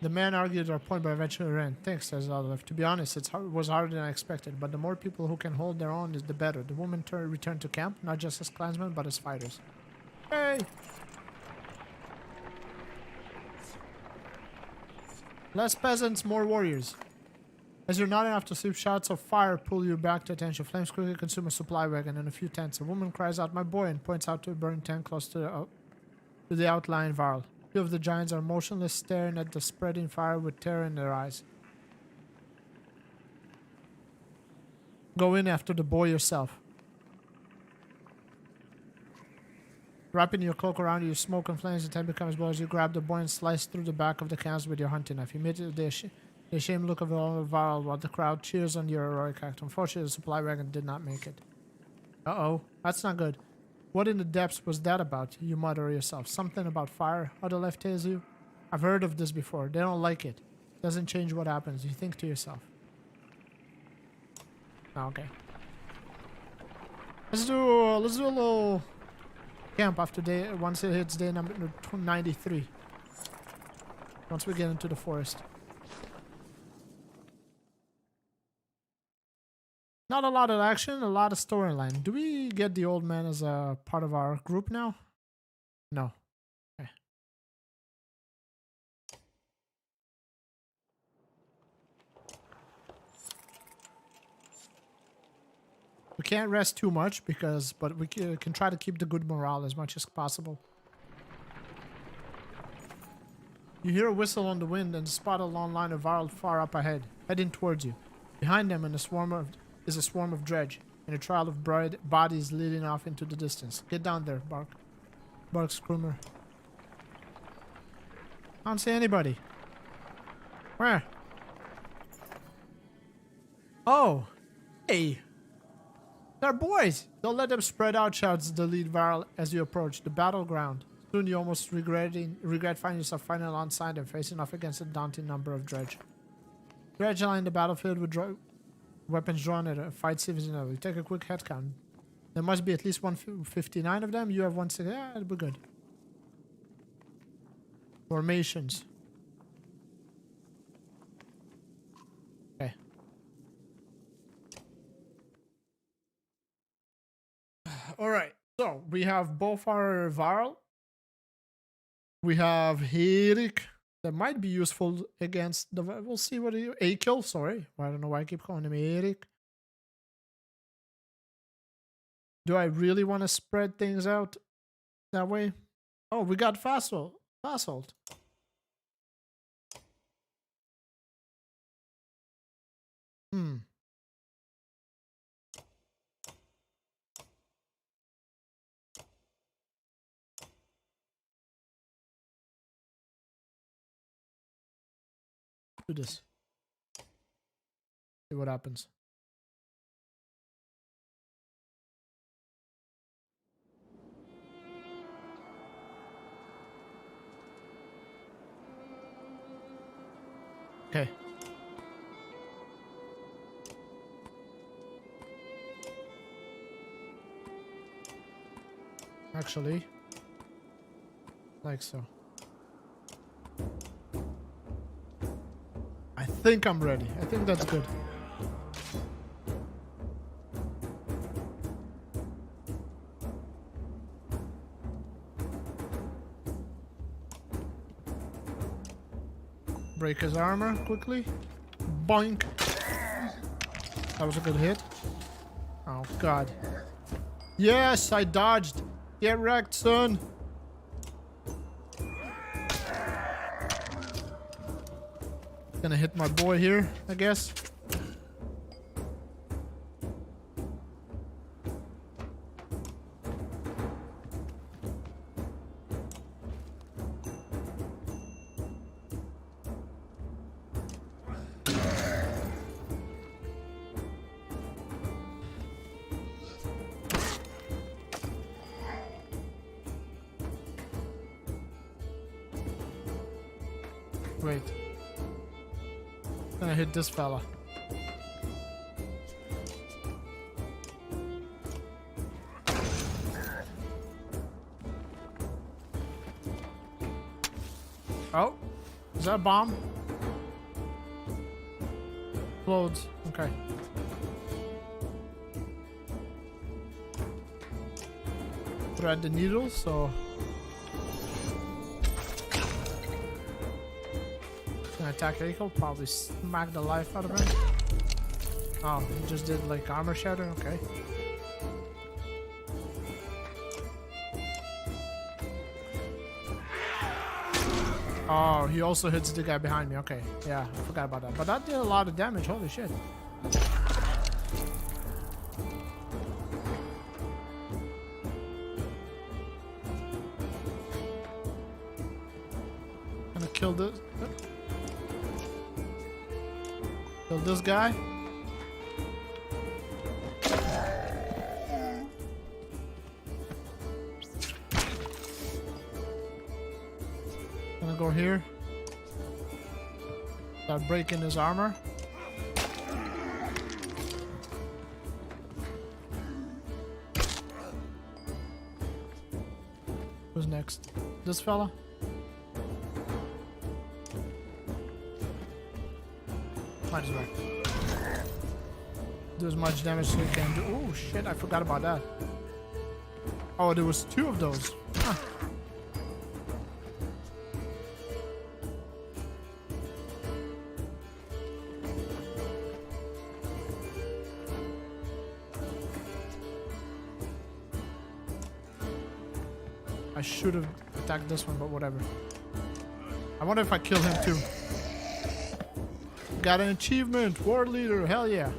The man argued our point, but eventually ran. Thanks, says Olive. To be honest, it was harder than I expected, but the more people who can hold their own, the better. The women returned to camp, not just as clansmen, but as fighters. Hey! Less peasants, more warriors. As you're not enough to sleep, shouts of fire pull you back to attention. Flames quickly consume a supply wagon and a few tents. A woman cries out, "My boy," and points out to a burning tent close to the outlying varl. Two of the giants are motionless, staring at the spreading fire with terror in their eyes. Go in after the boy yourself. Wrapping your cloak around you, smoke and flames, the tent becomes blue as you grab the boy and slice through the back of the canvas with your hunting knife. You meet the ashamed look of all varl while the crowd cheers on your heroic act. Unfortunately, the supply wagon did not make it. Uh-oh, that's not good. What in the depths was that about? You mutter yourself. Something about fire? Other left tells you. I've heard of this before. They don't like it. Doesn't change what happens. You think to yourself. Oh, okay. Let's do a little camp after once it hits day number 93. Once we get into the forest. Not a lot of action, a lot of storyline. Do we get the old man as a part of our group now? No. Okay. can't rest too much but we can try to keep the good morale as much as possible. You hear a whistle on the wind and spot a long line of Varl far up ahead, heading towards you. Behind them is a swarm of dredge, and a trail of bodies leading off into the distance. Get down there, barks Krumr. I don't see anybody. Where? Oh, hey. They're boys! Don't let them spread out, shouts the lead Varl as you approach the battleground. Soon you almost regret finding yourself finally alongside them, facing off against a daunting number of dredge. Dredge line the battlefield with weapons drawn at a fight seasonally. Take a quick head count. There must be at least 159 of them. You have 160. Yeah, it'll be good. Formations. Okay. Alright, so we have both our Varl. We have Herik. That might be useful against the... We'll see what he... Akil, sorry. I don't know why I keep calling him Erik. Do I really want to spread things out that way? Oh, we got Basalt. Do this. See what happens. Okay. Actually, like so. I think I'm ready. I think that's good. Break his armor quickly. Boink. That was a good hit. Oh, God. Yes, I dodged. Get wrecked, son. Gonna hit my boy here, I guess. Wait. Gonna hit this fella. Oh, is that a bomb? Explodes. Okay. Thread the needle, so gonna attack Eiko, probably smack the life out of him. Oh, he just did like armor shatter, okay. Oh, he also hits the guy behind me, okay. Yeah, I forgot about that. But that did a lot of damage, holy shit. Gonna kill this. Kill this guy. Gonna go here. Start breaking his armor. Who's next? This fella? Might as well. Do as much damage as you can do. Oh shit, I forgot about that. Oh, there was two of those. Huh. I should have attacked this one, but whatever. I wonder if I kill him too. Got an achievement, war leader, hell yeah.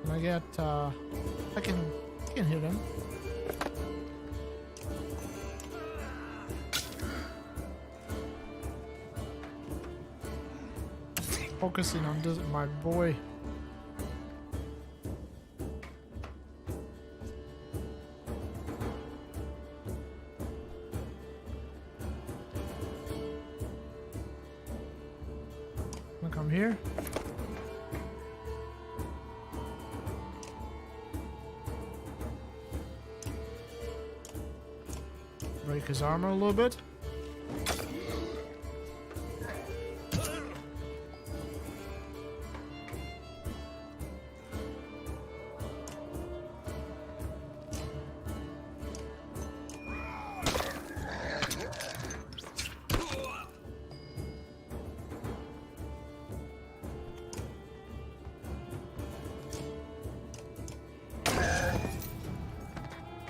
Can I get, I can hit him. Focusing on this, my boy. I'm gonna come here. Break his armor a little bit.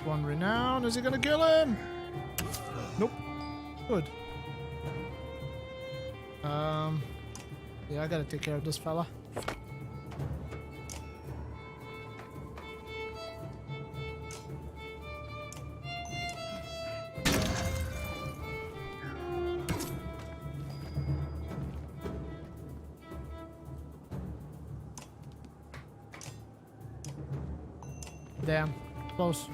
One renown. Is he gonna kill him? Nope. Good. Yeah, I gotta take care of this fella. Damn. Close.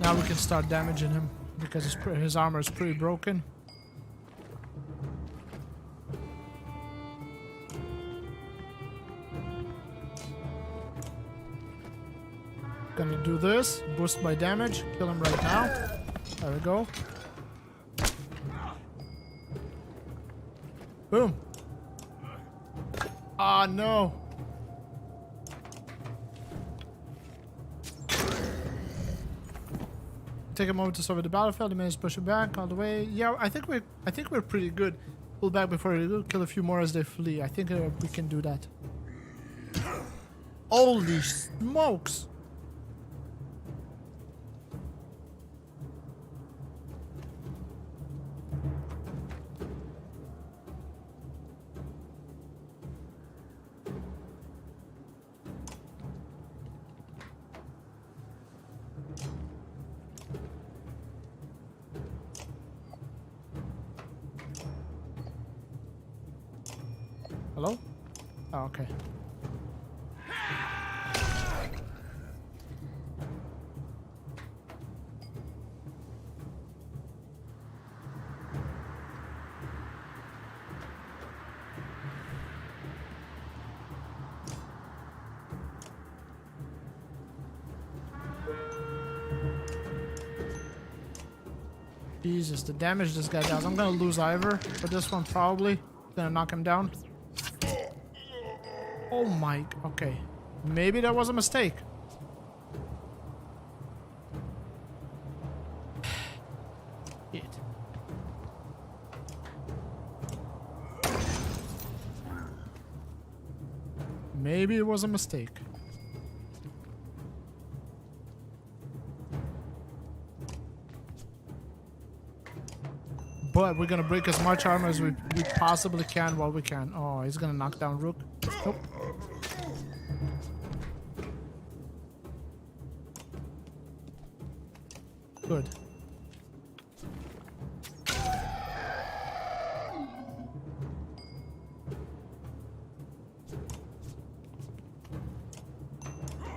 Now we can start damaging him because his armor is pretty broken. Gonna do this, boost my damage, kill him right now. There we go. Boom. Ah, no. Take a moment to survey the battlefield. The man's pushing back all the way. Yeah, I think we're pretty good. Pull back before we do. Kill a few more as they flee. I think we can do that. Holy smokes! Hello? Oh, okay. Jesus, the damage this guy does. I'm gonna lose Ivor for this one probably. Gonna knock him down. Oh my, okay. Maybe that was a mistake. Shit. Maybe it was a mistake. But we're gonna break as much armor as we possibly can while we can. Oh, he's gonna knock down Rook. Nope. Good.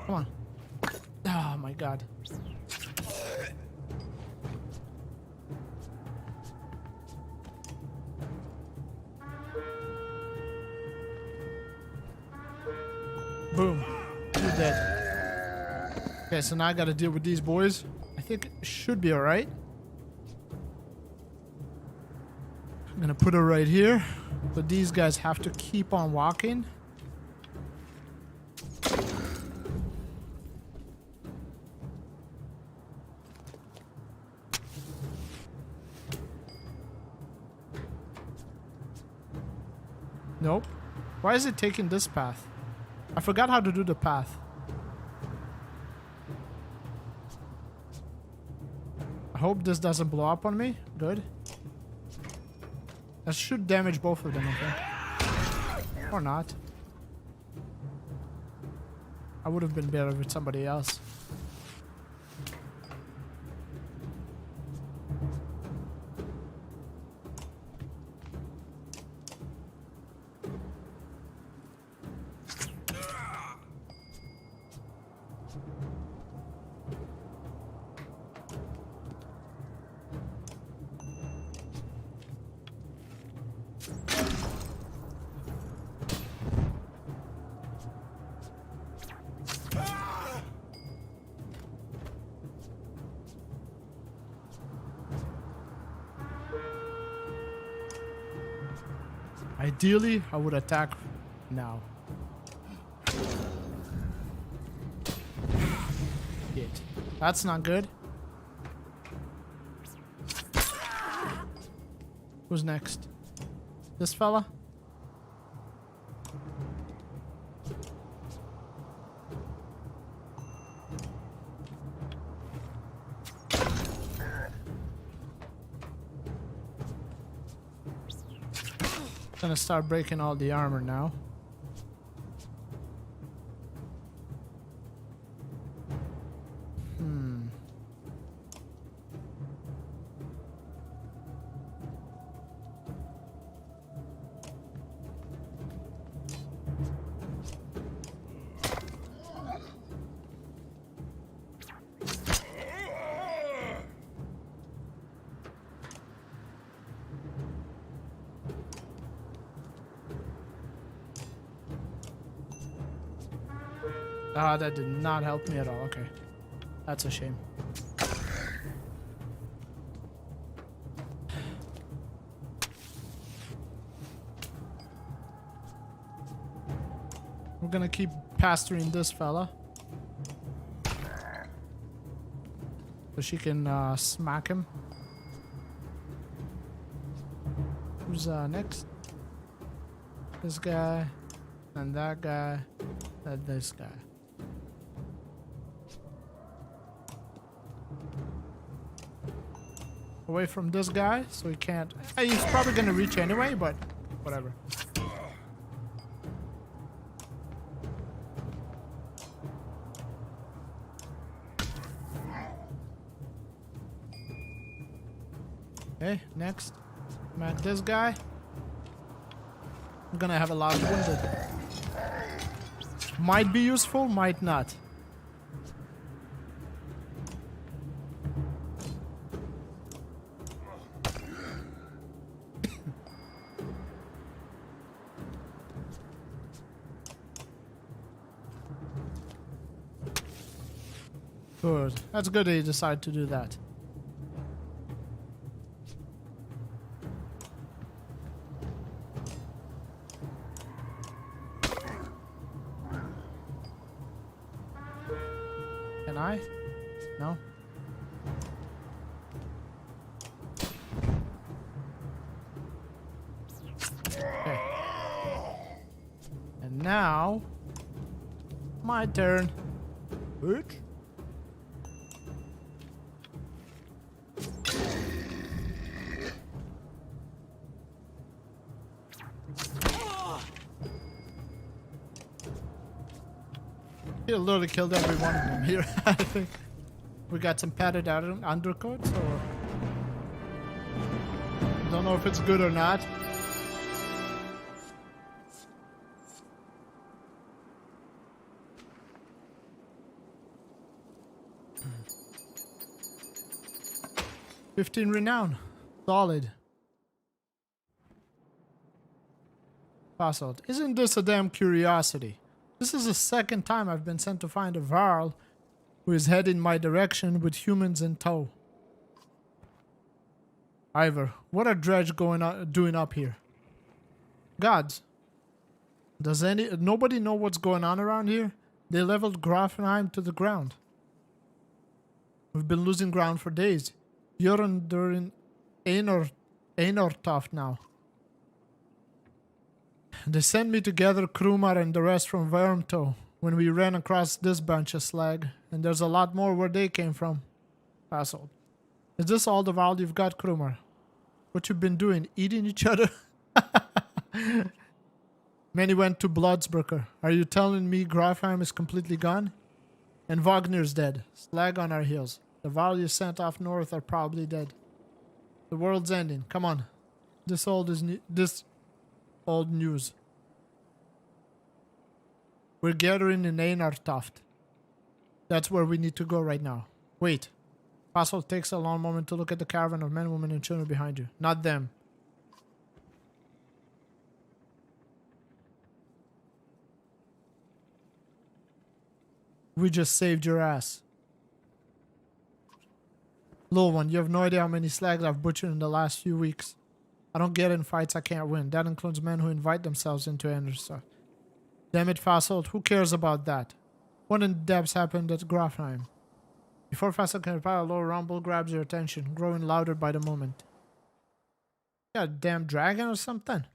Come on. Oh my god. Boom. You're dead. Okay, so now I gotta deal with these boys. I think it should be alright. I'm gonna put her right here. But these guys have to keep on walking. Nope. Why is it taking this path? I forgot how to do the path. I hope this doesn't blow up on me. Good. That should damage both of them, I think. Or not. I would have been better with somebody else. Ideally, I would attack now. Shit. That's not good. Who's next? This fella? Gonna start breaking all the armor now. Ah, that did not help me at all. Okay. That's a shame. We're gonna keep pasturing this fella. So she can smack him. Who's next? This guy. And that guy. And this guy. Away from this guy, so he can't. He's probably gonna reach anyway, but whatever. Okay, next. Smack this guy. I'm gonna have a lot of wounded. Might be useful, might not. Good. That's good that you decide to do that. Can I? No? Okay. And now, my turn. Bitch. He literally killed every one of them here. I think we got some padded undercoats, or don't know if it's good or not. $15 renown, solid. Basalt, isn't this a damn curiosity? This is the second time I've been sent to find a Varl who is heading my direction with humans in tow. Ivor, what are Dredge doing up here? Gods, does nobody know what's going on around here? They leveled Grafenheim to the ground. We've been losing ground for days. You're enduring Einortoft now. They sent me to gather Krumar and the rest from Vermto when we ran across this bunch of slag, and there's a lot more where they came from. Asshole. Is this all the Val you've got, Krumar? What you've been doing? Eating each other? Many went to Bloodsbrucker. Are you telling me Grafheim is completely gone? And Wagner's dead. Slag on our heels. The Val you sent off north are probably dead. The world's ending. Come on. This old news. We're gathering in Einartoft. That's where we need to go right now. Wait. Fossil takes a long moment to look at the caravan of men, women, and children behind you. Not them. We just saved your ass. Little one, you have no idea how many slags I've butchered in the last few weeks. I don't get in fights I can't win. That includes men who invite themselves into Anderson. Damn it, Fasselt, who cares about that? What in the depths happened at Grafheim? Before Fasselt can reply, a low rumble grabs your attention, growing louder by the moment. You got a damn dragon or something?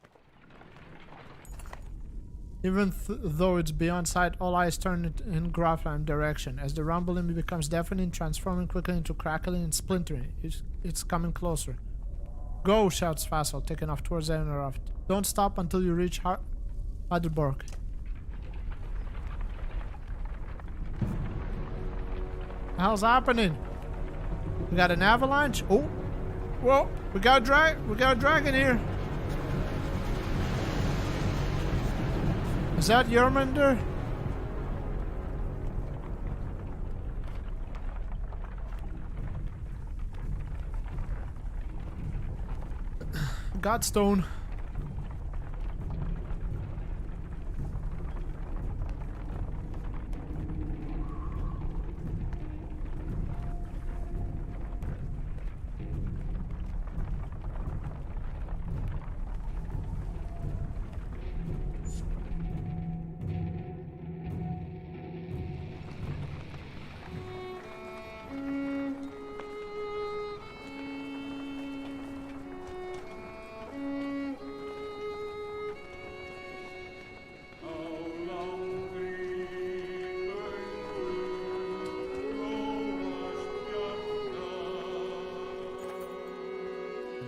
Even though it's beyond sight, all eyes turn in Grafheim direction. As the rumbling becomes deafening, transforming quickly into crackling and splintering. It's coming closer. Go, shouts Fassel, taking off towards Einortoft. Don't stop until you reach Haderborg. What the hell's happening? We got an avalanche? Oh! Whoa! We got a dragon here! Is that Yermander? Godstone.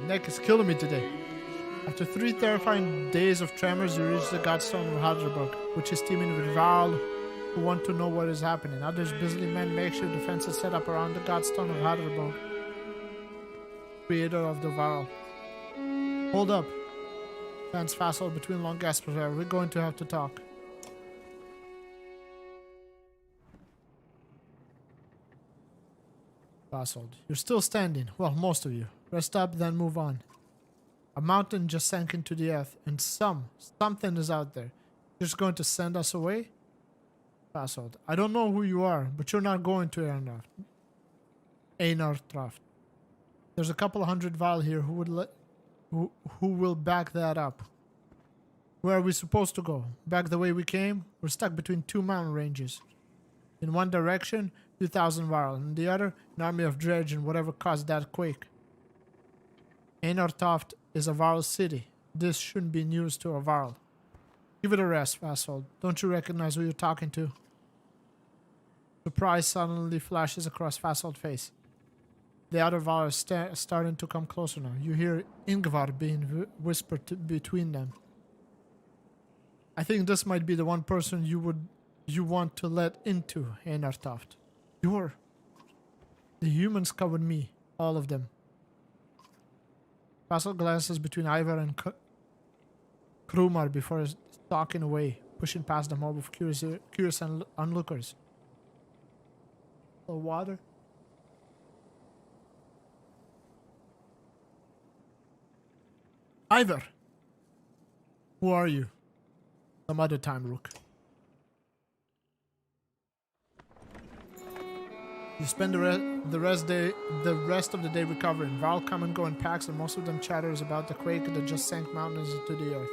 Neck is killing me today. After 3 terrifying days of tremors, you reach the Godstone of Haderborg, which is teeming with Varl who want to know what is happening. Others busily mend makeshift defenses set up around the Godstone of Haderborg, creator of the Varl. Hold up. Pants Fassel between long gasps. We're going to have to talk. Fassel, you're still standing. Well, most of you. Rest up, then move on. A mountain just sank into the earth, and something is out there. Just going to send us away? Fasold, I don't know who you are, but you're not going to Einartoft. There's a couple of hundred Val here who will back that up. Where are we supposed to go? Back the way we came? We're stuck between 2 mountain ranges. In one direction, 2,000 Val, and the other, an army of dredge and whatever caused that quake. Einartoft is a Varl city. This shouldn't be news to a Varl. Give it a rest, Fasold. Don't you recognize who you're talking to? Surprise suddenly flashes across Fasold's face. The other Varl is starting to come closer now. You hear Ingvar being whispered between them. I think this might be the one person you want to let into Einartoft. The humans covered me, all of them. Fassel glances between Ivar and Krumar before stalking away, pushing past the mob of curious onlookers. Water? Ivar! Who are you? Some other time, Rook. You spend the rest of the day recovering. Val come and go in packs, and most of them chatters about the quake that just sank mountains into the earth,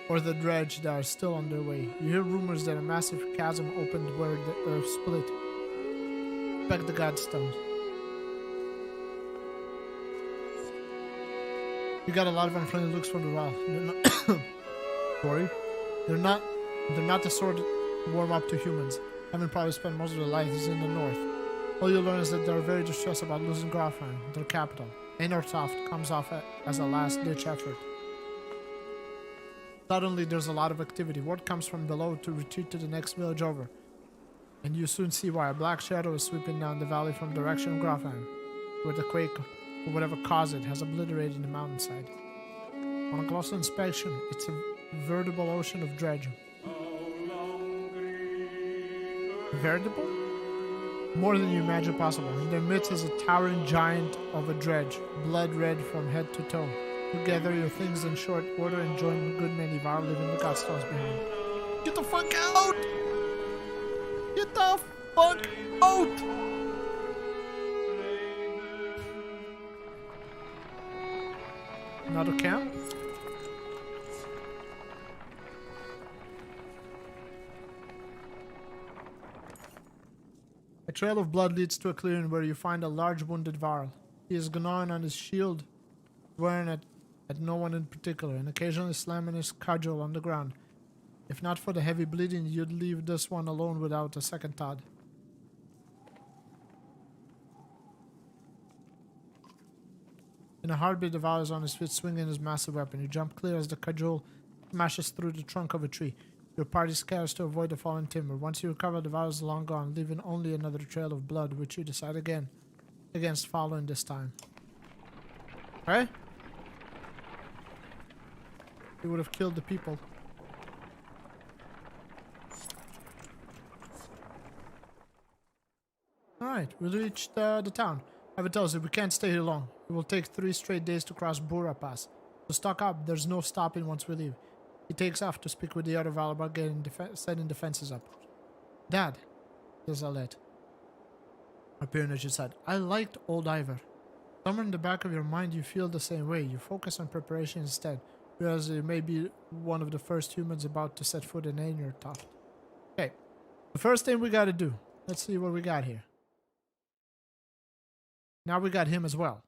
or the dredge that are still on their way. You hear rumors that a massive chasm opened where the earth split. Expect the godstones. You got a lot of unfriendly looks from the Val. They're not sorry. They're not the sort to warm up to humans. Having probably spent most of their lives in the north. All you learn is that they're very distressed about losing Grafheim, their capital. Anortoft comes off as a last-ditch effort. Suddenly, there's a lot of activity. Word comes from below to retreat to the next village over. And you soon see why. A black shadow is sweeping down the valley from the direction of Grafheim, where the quake, or whatever caused it, has obliterated the mountainside. On a closer inspection, it's a veritable ocean of dredge. Veritable? More than you imagine possible. In their midst is a towering giant of a dredge, blood red from head to toe. You gather your things in short order and join a good many of our leaving the godstones behind. Get the fuck out! Get the fuck out! Another camp? A trail of blood leads to a clearing where you find a large wounded Varl. He is gnawing on his shield, swearing at no one in particular, and occasionally slamming his cudgel on the ground. If not for the heavy bleeding, you'd leave this one alone without a second thought. In a heartbeat, the Varl is on his feet, swinging his massive weapon. You jump clear as the cudgel smashes through the trunk of a tree. Your party scatters to avoid the fallen timber. Once you recover, the Varl is long gone, leaving only another trail of blood, which you decide against following this time. Right? He would have killed the people. Alright, we reached the town. Ivan tells you we can't stay here long. It will take 3 straight days to cross Bura Pass. So stock up, there's no stopping once we leave. He takes off to speak with the other Val about setting defenses up. Dad, says Alette, appearing at your side. I liked old Ivor. Somewhere in the back of your mind you feel the same way. You focus on preparation instead, whereas you may be one of the first humans about to set foot in Anortoft. Okay, the first thing we gotta do. Let's see what we got here. Now we got him as well.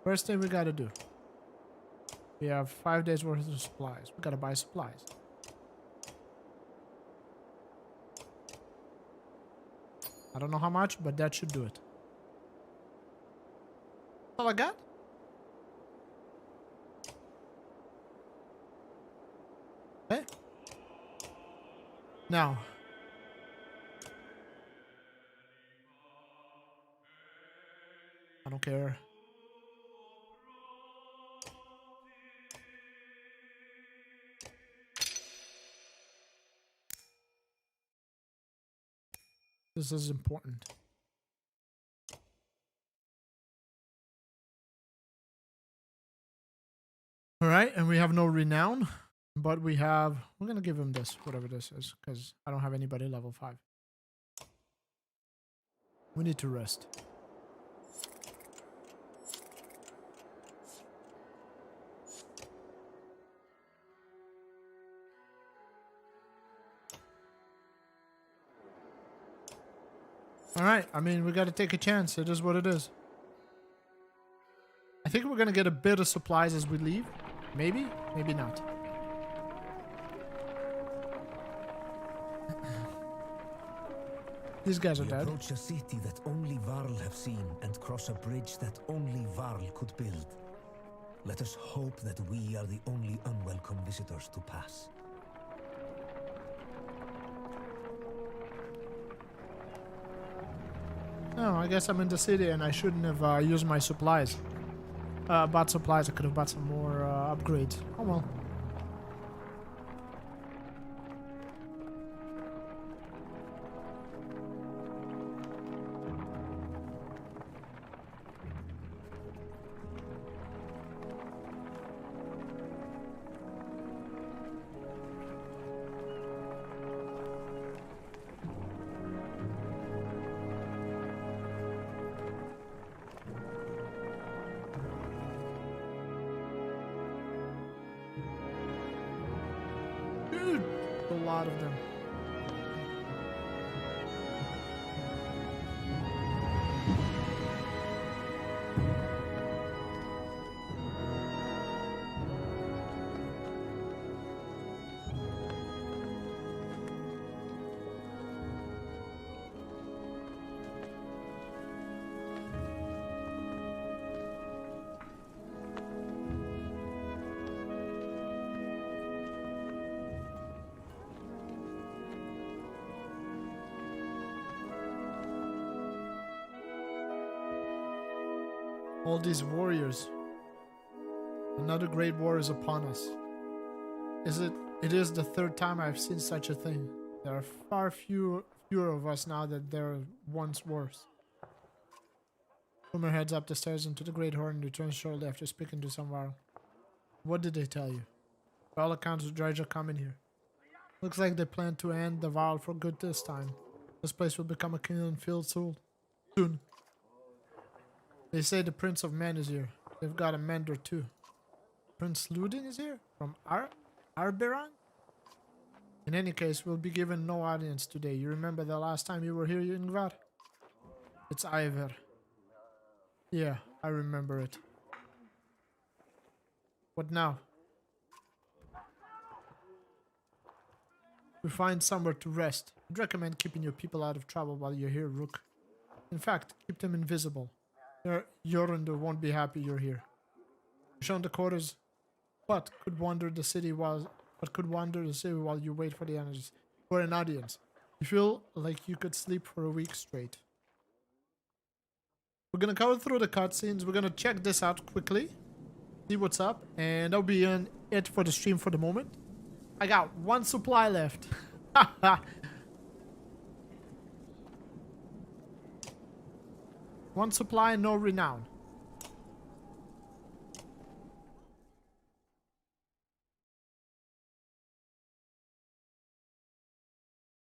First thing we gotta do. We have 5 days worth of supplies. We gotta buy supplies. I don't know how much, but that should do it. That's all I got? Okay. Now. I don't care. This is important. Alright, and we have no renown, but we're gonna give him this, whatever this is, because I don't have anybody level 5. We need to rest. Alright, I mean, we gotta take a chance. It is what it is. I think we're gonna get a bit of supplies as we leave. Maybe, maybe not. These guys are We dead. approach a city that only Varl have seen and cross a bridge that only Varl could build. Let us hope that we are the only unwelcome visitors to pass. Oh, I guess I'm in the city and I shouldn't have used my supplies. Bought supplies, I could have bought some more upgrades. Oh well. lot of them. All these warriors. Another great war is upon us. It is the third time I've seen such a thing. There are far fewer of us now than there once was. Boomer heads up the stairs into the Great Hall and returns shortly after speaking to some Varl. What did they tell you? By all accounts, the Dredge are coming here. Looks like they plan to end the Varl for good this time. This place will become a killing field soon. They say the Prince of Men is here. They've got a Mender too. Prince Ludin is here? From Arberon? In any case, we'll be given no audience today. You remember the last time you were here, Ingvar? It's Iver. Yeah, I remember it. What now? We find somewhere to rest. I'd recommend keeping your people out of trouble while you're here, Rook. In fact, keep them invisible. Jorundur won't be happy you're here. You're shown the quarters, but could wander the city while you wait for an audience. You feel like you could sleep for a week straight. We're gonna go through the cutscenes. We're gonna check this out quickly, see what's up, and that'll be it for the stream for the moment. I got one supply left. One supply, no renown.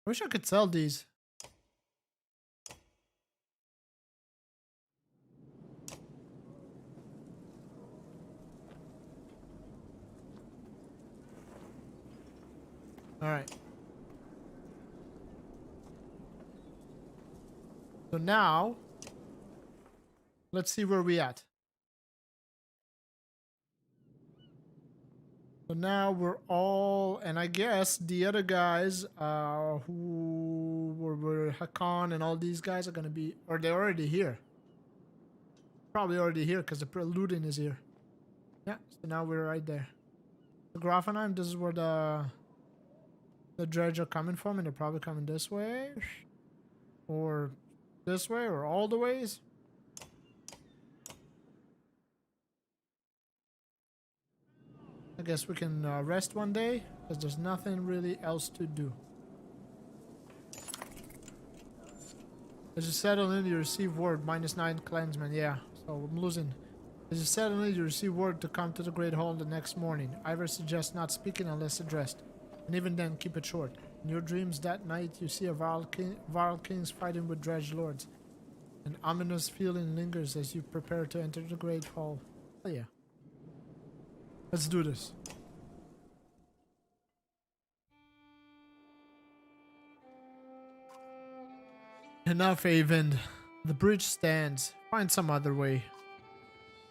I wish I could sell these. All right. So now, let's see where we at. So now we're all, and I guess the other guys who were Hakan and all these guys are gonna be, or they're already here. Probably already here because the Preludin is here. Yeah, so now we're right there. The Grafenheim, this is where the Dredge are coming from, and they're probably coming this way. Or this way, or all the ways. I guess we can rest one day, because there's nothing really else to do. As you settle in, you receive word, -9 clansmen, yeah, so I'm losing. As you settle in, you receive word to come to the Great Hall the next morning. Ivor suggests not speaking unless addressed, and even then keep it short. In your dreams that night, you see a Varl kings fighting with Dredge lords. An ominous feeling lingers as you prepare to enter the Great Hall. Oh yeah. Let's do this. Enough, Avend. The bridge stands. Find some other way.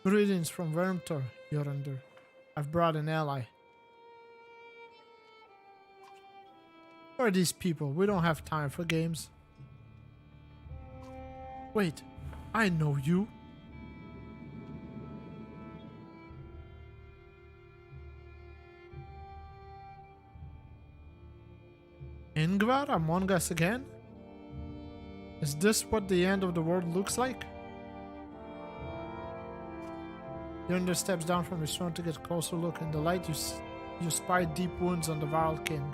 Greetings from Vermtor, Jorundur. I've brought an ally. Who are these people? We don't have time for games. Wait, I know you. Ingvar among us again? Is this what the end of the world looks like? Yonder steps down from his throne to get a closer look. In the light, you spy deep wounds on the Varl king.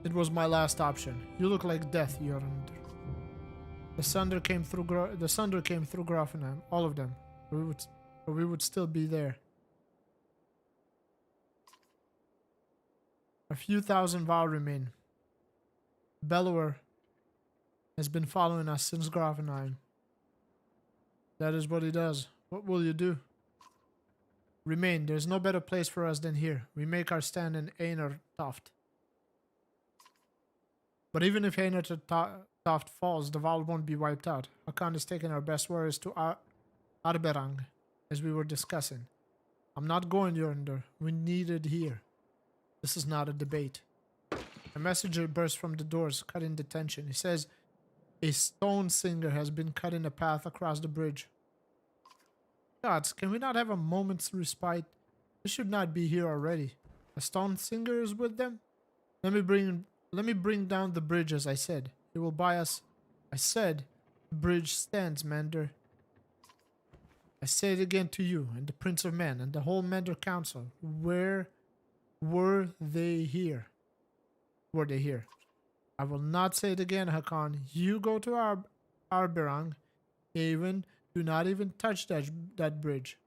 It was my last option. You look like death, Jorundur. The thunder came through Grafenheim, all of them. We would still be there. A few thousand Varl remain. Bellower has been following us since Grafenheim. That is what he does. What will you do? Remain. There's no better place for us than here. We make our stand in Einar Toft. But even if Einar Toft falls, the Val won't be wiped out. Hakan is taking our best warriors to Arberang, as we were discussing. I'm not going yonder. We need it here. This is not a debate. A messenger bursts from the doors, cutting the tension. He says, a stone singer has been cutting a path across the bridge. Gods, can we not have a moment's respite? They should not be here already. A stone singer is with them? Let me bring down the bridge, as I said. He will buy us. I said, the bridge stands, Mander. I say it again to you, and the Prince of Men, and the whole Mander Council. Where were they here? Were they here? I will not say it again, Hakan. You go to Arberang, Haven. Do not even touch that bridge.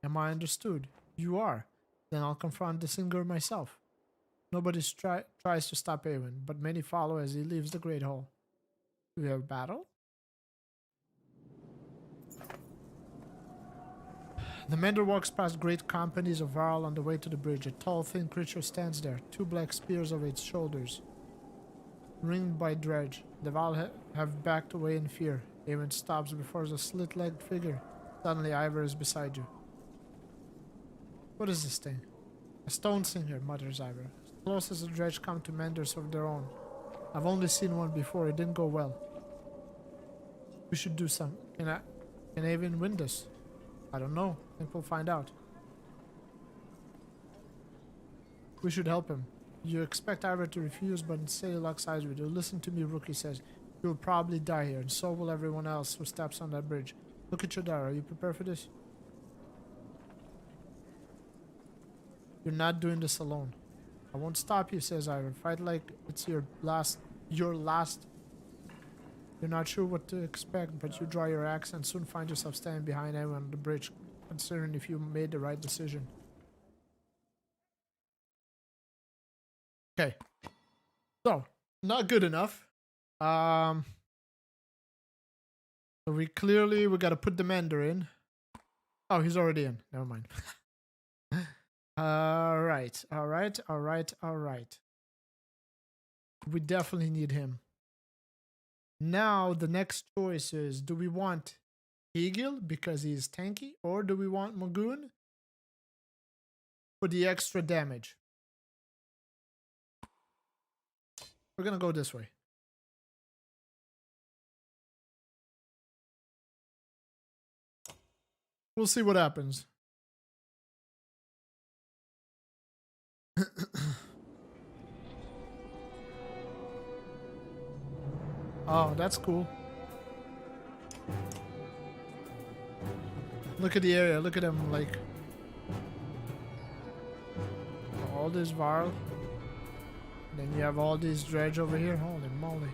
Am I understood? You are. Then I'll confront the singer myself. Nobody tries to stop Avon, but many follow as he leaves the Great Hall. Do we have a battle? The Mender walks past great companies of Varl on the way to the bridge. A tall, thin creature stands there, 2 black spears over its shoulders. Ringed by dredge, the Varl have backed away in fear. Avon stops before the slit-legged figure. Suddenly, Ivor is beside you. What is this thing? A stone singer, mutters Ivor. As close as the dredge come to menders of their own. I've only seen one before. It didn't go well. We should do some. Can Avon win this? I don't know. I think we'll find out. We should help him. You expect Ivor to refuse, but instead he locks eyes with you. Listen to me, Rookie says. You will probably die here, and so will everyone else who steps on that bridge. Look at your daughter. Are you prepared for this? You're not doing this alone. I won't stop you, says Ivor. Fight like it's your last. You're not sure what to expect, but you draw your axe and soon find yourself standing behind everyone on the bridge, considering if you made the right decision. Okay. So, not good enough. So we gotta put the Mender in. Oh, he's already in. Never mind. Alright. We definitely need him. Now the next choice is, do we want Egil because he's tanky, or do we want Magoon for the extra damage? We're gonna go this way. We'll see what happens. Oh, that's cool. Look at the area. Look at them, like all this Varl. Then you have all these dredge over here. Holy moly.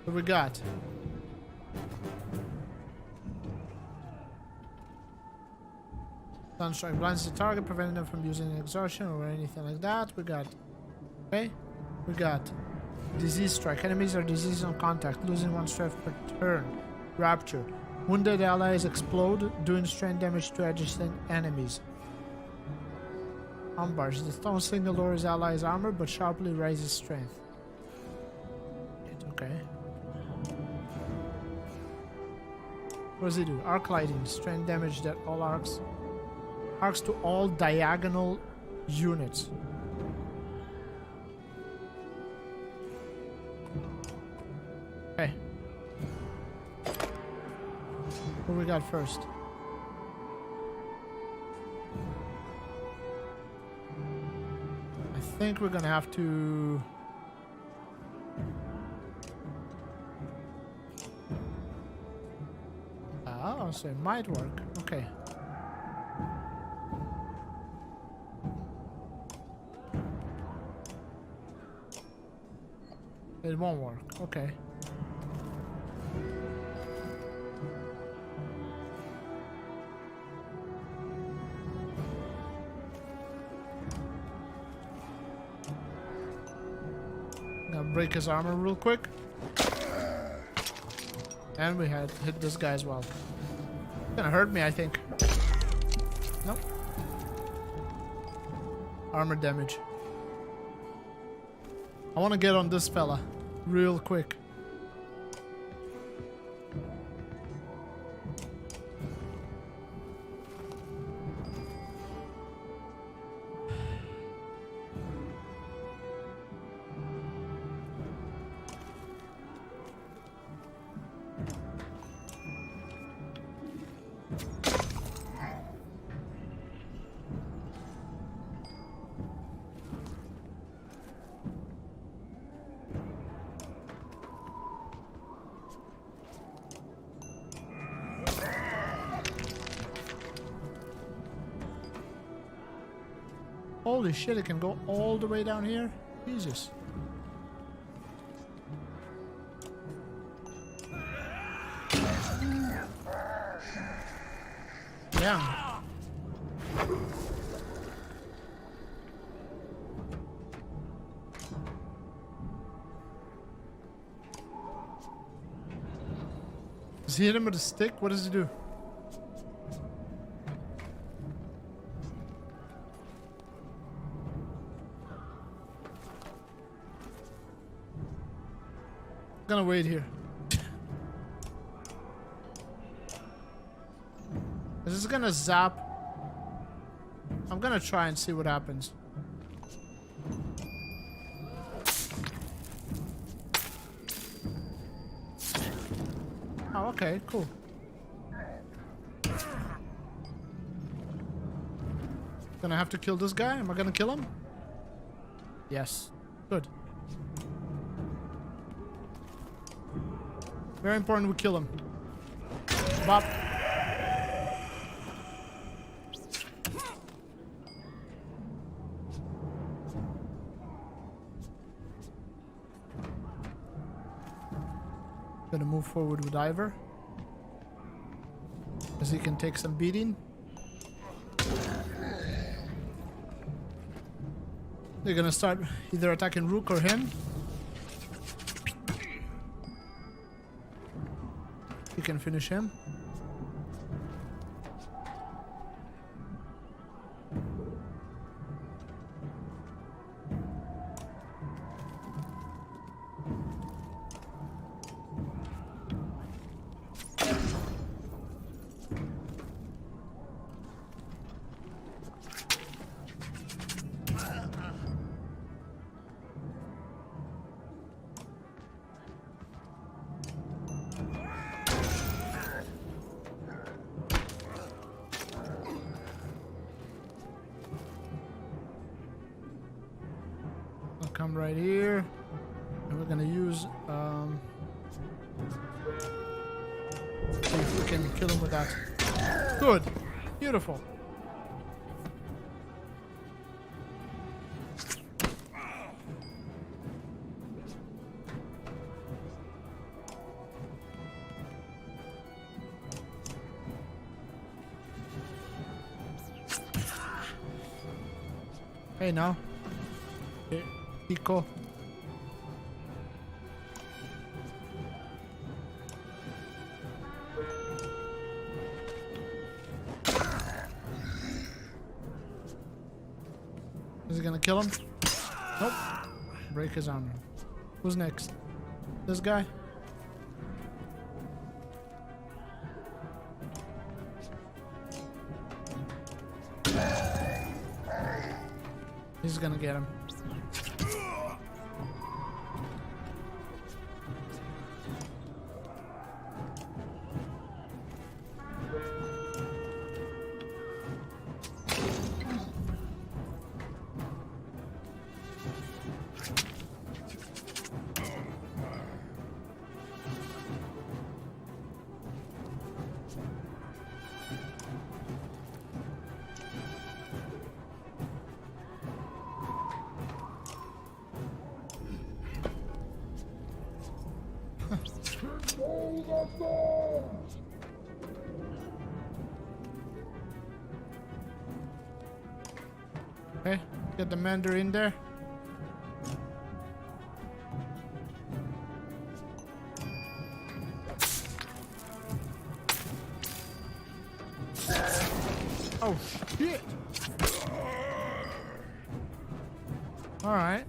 What we got? Sunstrike blinds the target, preventing them from using exhaustion or anything like that. We got... Okay. We got... Disease strike. Enemies are diseased on contact, losing 1 strength per turn. Rapture. Wounded allies explode, doing strength damage to adjacent enemies. Umbarge. The stone singer lowers allies' armor, but sharply raises strength. Okay. What does he do? Arc lighting. Strength damage that all arcs to all diagonal units. Okay. What we got first? I think we're gonna have to... Oh, so it might work. Okay. It won't work. Okay. Gonna break his armor real quick. And we had hit this guy as well. Gonna hurt me, I think. Nope. Armor damage. I want to get on this fella real quick. Holy shit, it can go all the way down here? Jesus. Damn. Does he hit him with a stick? What does he do? I'm gonna wait here. This is gonna zap. I'm gonna try and see what happens. Oh, okay, cool. Gonna have to kill this guy? Am I gonna kill him? Yes. Good. Very important we kill him. Bop. Gonna move forward with Ivor, as he can take some beating. They're gonna start either attacking Rook or him. You can finish him. Come right here, and we're gonna use see if we can kill him with that. Good, beautiful. Hey now. Okay. Pico. Is he gonna kill him? Nope. Break his armor. Who's next? This guy? He's gonna get him. Okay, get the Mandarin in there. Oh Oh, shit. Alright.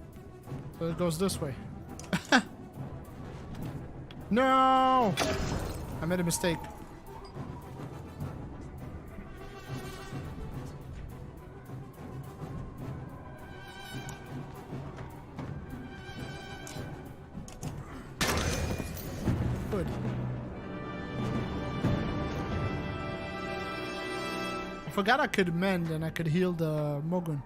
So it goes this way. No! I made a mistake. Good. I forgot I could mend and I could heal the Mogun.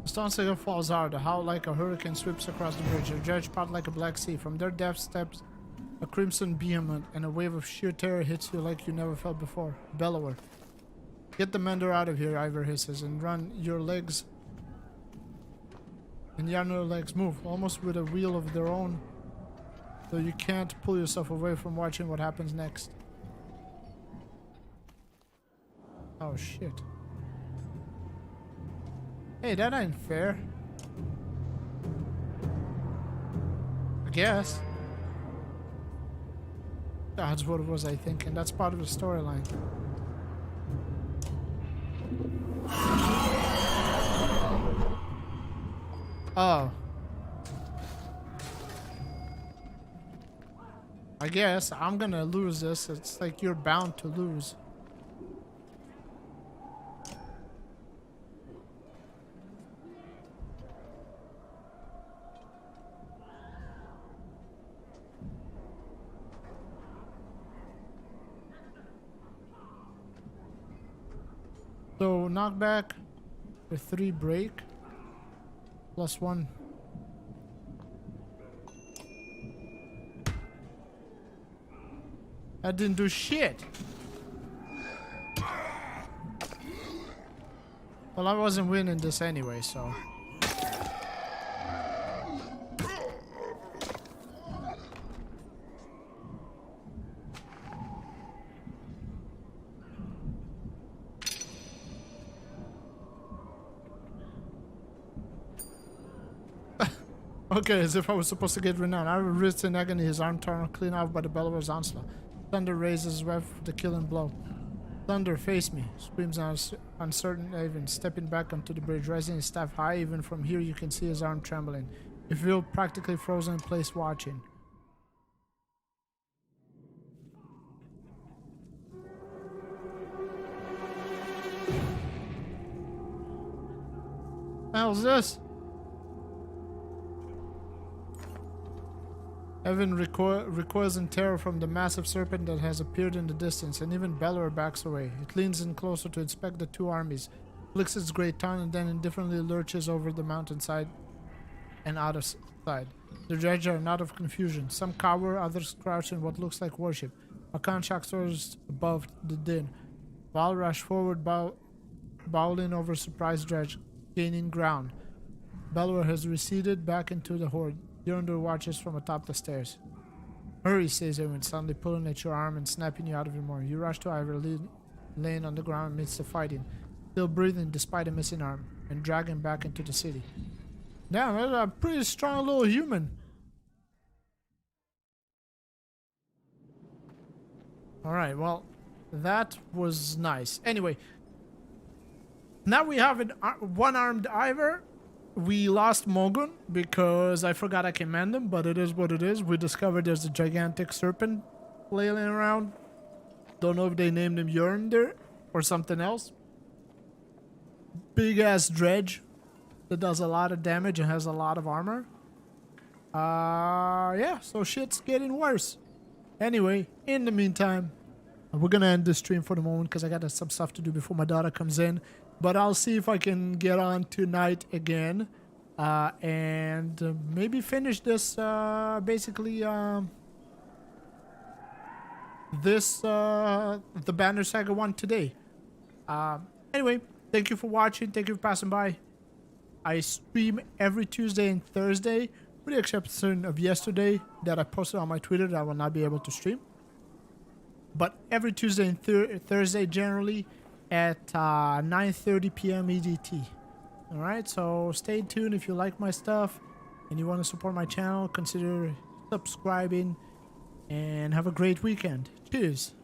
Stone Saga falls hard, a howl like a hurricane sweeps across the bridge, a dredge part like a black sea. From their depths steps a crimson behemoth, and a wave of sheer terror hits you like you never felt before. Bellower. Get the mender out of here, Ivor hisses, and run your legs. And your legs move, almost with a wheel of their own, so you can't pull yourself away from watching what happens next. Oh shit. Hey, that ain't fair. I guess. That's what it was, I think, and that's part of the storyline. Oh. I guess I'm gonna lose this. It's like you're bound to lose. So knockback with 3 break plus 1. That didn't do shit. Well, I wasn't winning this anyway, so. Okay, as if I was supposed to get renowned. I wrist in agony, his arm torn clean off by the bellower's onslaught. Thunder raises his weapon for the killing blow. Thunder, face me, screams uncertain Avon, stepping back onto the bridge, raising his staff high. Even from here you can see his arm trembling. You feel practically frozen in place watching. What the hell's this? Evan recoils in terror from the massive serpent that has appeared in the distance, and even Bellower backs away. It leans in closer to inspect the 2 armies, flicks its great tongue, and then indifferently lurches over the mountainside and out of sight. The dredge are not of confusion. Some cower, others crouch in what looks like worship. Makanshak soars above the din. Val rush forward, bowling over surprised dredge, gaining ground. Bellower has receded back into the horde. Yonder watches from atop the stairs. Hurry, says Owen, suddenly pulling at your arm and snapping you out of your moor. You rush to Ivor, laying on the ground amidst the fighting, still breathing despite a missing arm, and drag him back into the city. Damn, that's a pretty strong little human. Alright, well, that was nice. Anyway, now we have an one-armed Ivor. We lost Mogun because I forgot I can mend him, but it is what it is. We discovered there's a gigantic serpent flailing around. Don't know if they named him Yonder or something else. Big ass dredge that does a lot of damage and has a lot of armor. Yeah, so shit's getting worse. Anyway, in the meantime, we're gonna end this stream for the moment because I got some stuff to do before my daughter comes in. But I'll see if I can get on tonight again and maybe finish this, basically, the Banner Saga one today. Anyway, thank you for watching. Thank you for passing by. I stream every Tuesday and Thursday, with the exception of yesterday that I posted on my Twitter that I will not be able to stream. But every Tuesday and Thursday generally, at 9:30 p.m. EDT. All right, so stay tuned. If you like my stuff and you want to support my channel, consider subscribing, and have a great weekend. Cheers.